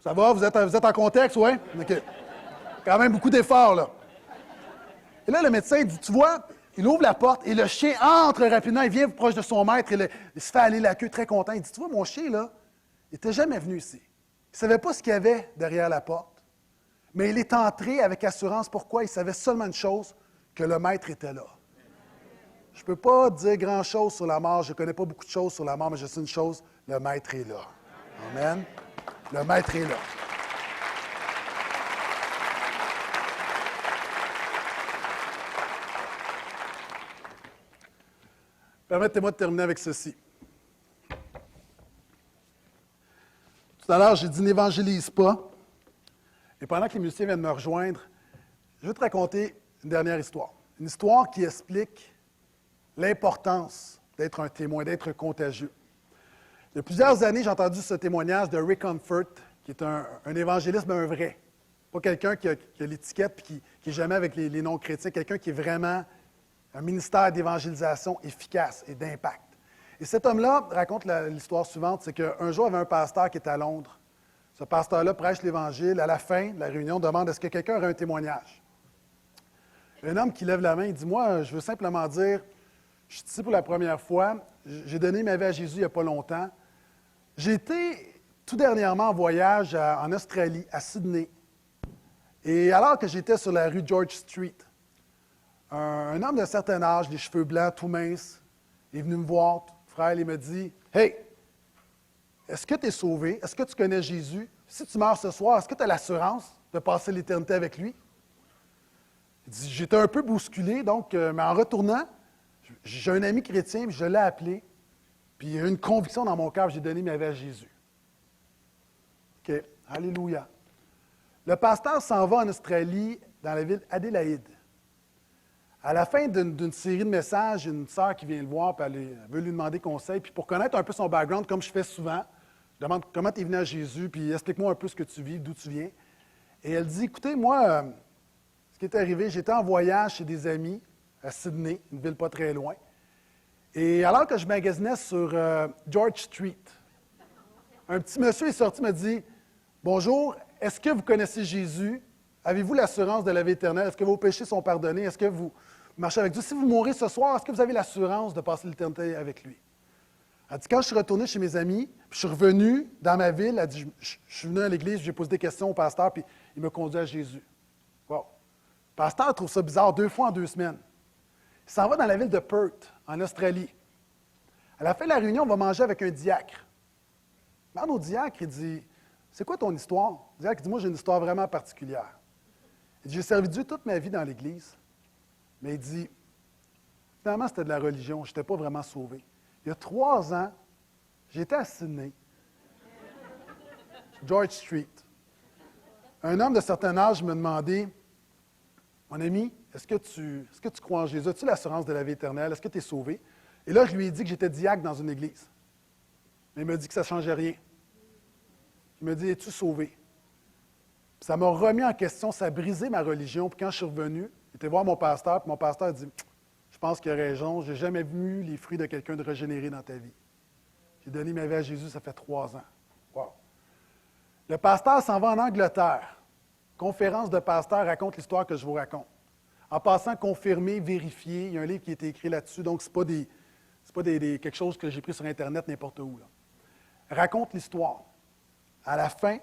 Ça va? Vous êtes en contexte, oui? OK. Quand même beaucoup d'efforts, là. Et là, le médecin dit, tu vois, il ouvre la porte et le chien entre rapidement, il vient proche de son maître, il se fait aller la queue très content. Il dit, tu vois, mon chien, là, il n'était jamais venu ici. Il ne savait pas ce qu'il y avait derrière la porte. Mais il est entré avec assurance. Pourquoi? Il savait seulement une chose, que le maître était là. Je ne peux pas dire grand-chose sur la mort. Je ne connais pas beaucoup de choses sur la mort, mais je sais une chose, le maître est là. Amen. Le maître est là. Permettez-moi de terminer avec ceci. Tout à l'heure, j'ai dit « n'évangélise pas ». Et pendant que les musiciens viennent me rejoindre, je vais te raconter une dernière histoire. Une histoire qui explique l'importance d'être un témoin, d'être contagieux. Il y a plusieurs années, j'ai entendu ce témoignage de Rick Comfort, qui est un évangéliste, mais un vrai. Pas quelqu'un qui a l'étiquette et qui n'est jamais avec les non-chrétiens, quelqu'un qui est vraiment un ministère d'évangélisation efficace et d'impact. Et cet homme-là raconte l'histoire suivante, c'est qu'un jour, il y avait un pasteur qui était à Londres. Ce pasteur-là prêche l'Évangile. À la fin de la réunion, demande est-ce que quelqu'un aurait un témoignage. Un homme qui lève la main, il dit, moi, je veux simplement dire, je suis ici pour la première fois, j'ai donné ma vie à Jésus il n'y a pas longtemps. J'ai été tout dernièrement en voyage en Australie, à Sydney. Et alors que j'étais sur la rue George Street, un homme d'un certain âge, les cheveux blancs, tout mince, est venu me voir, frère, il me dit, « Hey, est-ce que tu es sauvé? Est-ce que tu connais Jésus? Si tu meurs ce soir, est-ce que tu as l'assurance de passer l'éternité avec lui? » Il dit, j'étais un peu bousculé, donc, mais en retournant, j'ai un ami chrétien, puis je l'ai appelé, puis il y a une conviction dans mon cœur, j'ai donné ma vie à Jésus. OK, alléluia. Le pasteur s'en va en Australie, dans la ville d'Adélaïde. À la fin d'une série de messages, une sœur qui vient le voir, puis elle veut lui demander conseil. Puis pour connaître un peu son background, comme je fais souvent, je demande comment tu es venu à Jésus, puis explique-moi un peu ce que tu vis, d'où tu viens. Et elle dit, écoutez, moi, ce qui est arrivé, j'étais en voyage chez des amis à Sydney, une ville pas très loin. Et alors que je magasinais sur George Street, un petit monsieur est sorti et m'a dit, « Bonjour, est-ce que vous connaissez Jésus? Avez-vous l'assurance de la vie éternelle? Est-ce que vos péchés sont pardonnés? Est-ce que vous marchez avec Dieu? Si vous mourrez ce soir, est-ce que vous avez l'assurance de passer l'éternité avec lui? » Elle dit, quand je suis retourné chez mes amis, puis je suis revenu dans ma ville, elle dit, je suis venu à l'église, j'ai posé des questions au pasteur, puis il m'a conduit à Jésus. Wow. Le pasteur trouve ça bizarre, 2 fois en 2 semaines. Il s'en va dans la ville de Perth, en Australie. À la fin de la réunion, on va manger avec un diacre. Demande au diacre, il dit, c'est quoi ton histoire? Le diacre dit, moi, j'ai une histoire vraiment particulière. Il dit, j'ai servi Dieu toute ma vie dans l'Église. Mais il dit, finalement, c'était de la religion, je n'étais pas vraiment sauvé. Il y a 3 ans, j'étais à Sydney, George Street. Un homme de certain âge me demandait, mon ami, est-ce que tu crois en Jésus? As-tu l'assurance de la vie éternelle? Est-ce que tu es sauvé? Et là, je lui ai dit que j'étais diacre dans une église. Mais il m'a dit que ça ne changeait rien. Il m'a dit, es-tu sauvé? Puis ça m'a remis en question, ça a brisé ma religion. Puis quand je suis revenu, j'étais voir mon pasteur, puis mon pasteur a dit, je pense qu'il a raison, je n'ai jamais vu les fruits de quelqu'un de régénéré dans ta vie. J'ai donné ma vie à Jésus, ça fait 3 ans. Wow. Le pasteur s'en va en Angleterre. Conférence de pasteur raconte l'histoire que je vous raconte. En passant, confirmer, vérifier, il y a un livre qui a été écrit là-dessus, donc ce n'est pas quelque chose que j'ai pris sur Internet n'importe où. Là. Raconte l'histoire. À la fin,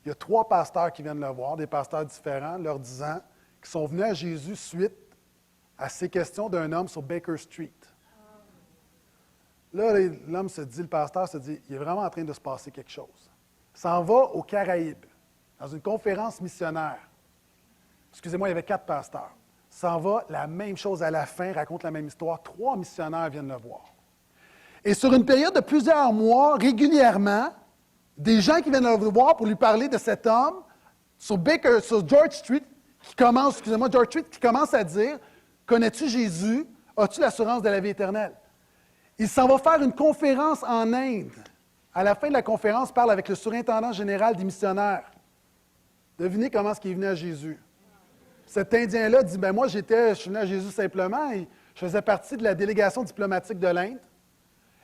il y a 3 pasteurs qui viennent le voir, des pasteurs différents, leur disant qu'ils sont venus à Jésus suite à ces questions d'un homme sur Baker Street. Là, l'homme se dit, le pasteur se dit, il est vraiment en train de se passer quelque chose. Il s'en va aux Caraïbes, dans une conférence missionnaire. Excusez-moi, il y avait 4 pasteurs. Il s'en va, la même chose à la fin, raconte la même histoire. 3 missionnaires viennent le voir. Et sur une période de plusieurs mois, régulièrement, des gens qui viennent le voir pour lui parler de cet homme sur George Street, George Street, qui commence à dire, « Connais-tu Jésus? As-tu l'assurance de la vie éternelle? » Il s'en va faire une conférence en Inde. À la fin de la conférence, il parle avec le surintendant général des missionnaires. Devinez comment est-ce qu'il est venu à Jésus. Cet Indien-là dit, moi, je suis venu à Jésus simplement et je faisais partie de la délégation diplomatique de l'Inde.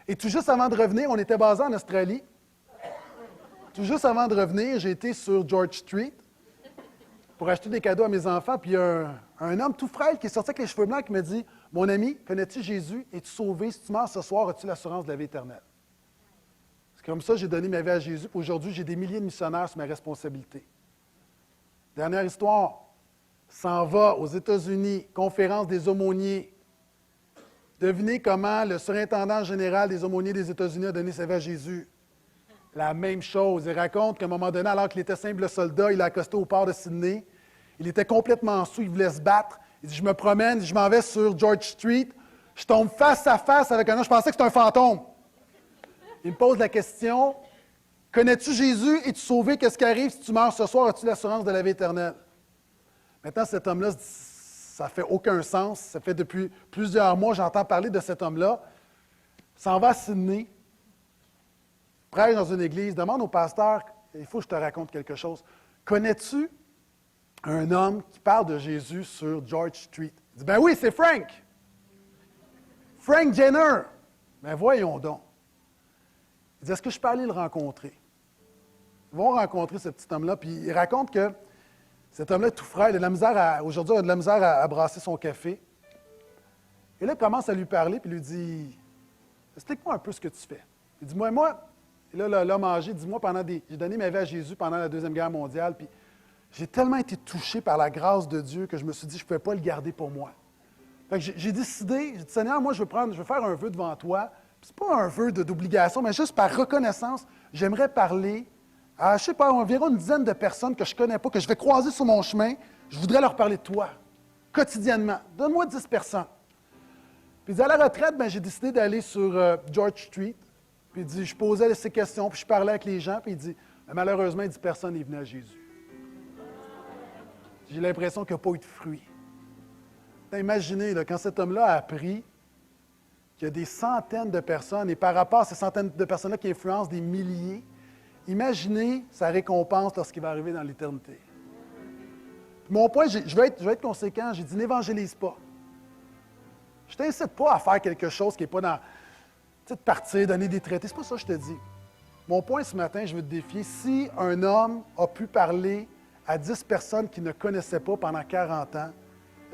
Et tout juste avant de revenir, on était basé en Australie. Tout juste avant de revenir, j'ai été sur George Street pour acheter des cadeaux à mes enfants. Puis il y a un homme tout frêle qui est sorti avec les cheveux blancs qui me dit, « Mon ami, connais-tu Jésus? Es-tu sauvé? Si tu meurs ce soir, as-tu l'assurance de la vie éternelle? » C'est comme ça que j'ai donné ma vie à Jésus. Puis aujourd'hui, j'ai des milliers de missionnaires sur ma responsabilité. Dernière histoire. S'en va aux États-Unis, conférence des aumôniers. Devinez comment le surintendant général des aumôniers des États-Unis a donné sa vie à Jésus. La même chose. Il raconte qu'à un moment donné, alors qu'il était simple soldat, il a accosté au port de Sydney. Il était complètement sous, il voulait se battre. Il dit, je me promène, je m'en vais sur George Street. Je tombe face à face avec un homme. Je pensais que c'était un fantôme. Il me pose la question, connais-tu Jésus? Es-tu sauvé? Qu'est-ce qui arrive si tu meurs ce soir? As-tu l'assurance de la vie éternelle? Maintenant, cet homme-là ça ne fait aucun sens. Ça fait depuis plusieurs mois, j'entends parler de cet homme-là. S'en va à Sydney, prêche dans une église, demande au pasteur, il faut que je te raconte quelque chose. Connais-tu un homme qui parle de Jésus sur George Street? Il dit, ben oui, c'est Frank. Frank Jenner. Ben voyons donc. Il dit, est-ce que je peux aller le rencontrer? Ils vont rencontrer ce petit homme-là, puis il raconte que cet homme-là est tout frêle, aujourd'hui, il a de la misère à brasser son café. Et là, il commence à lui parler, puis il lui dit, explique-moi un peu ce que tu fais. Il dit, moi, et là, l'homme âgé dit, moi, j'ai donné ma vie à Jésus pendant la Deuxième Guerre mondiale, puis j'ai tellement été touché par la grâce de Dieu que je me suis dit, je ne pouvais pas le garder pour moi. Fait que j'ai décidé, j'ai dit, Seigneur, moi, je veux faire un vœu devant toi. Ce n'est pas un vœu d'obligation, mais juste par reconnaissance, j'aimerais parler à, je ne sais pas, environ une dizaine de personnes que je ne connais pas, que je vais croiser sur mon chemin. Je voudrais leur parler de toi, quotidiennement. Donne-moi 10 personnes. Puis il dit, à la retraite, j'ai décidé d'aller sur George Street. Puis il dit, je posais ces questions, puis je parlais avec les gens, puis il dit, malheureusement, il dit, personne n'est venu à Jésus. J'ai l'impression qu'il n'y a pas eu de fruit. Imaginez, là, quand cet homme-là a appris qu'il y a des centaines de personnes, et par rapport à ces centaines de personnes-là qui influencent des milliers, imaginez sa récompense lorsqu'il va arriver dans l'éternité. Mon point, je vais être conséquent, j'ai dit, n'évangélise pas. Je ne t'incite pas à faire quelque chose qui n'est pas dans, de partir, donner des traités, c'est pas ça que je te dis. Mon point ce matin, je veux te défier, si un homme a pu parler à 10 personnes qu'il ne connaissait pas pendant 40 ans,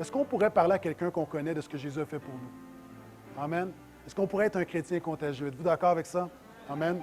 est-ce qu'on pourrait parler à quelqu'un qu'on connaît de ce que Jésus a fait pour nous? Amen. Est-ce qu'on pourrait être un chrétien contagieux? Êtes-vous d'accord avec ça? Amen.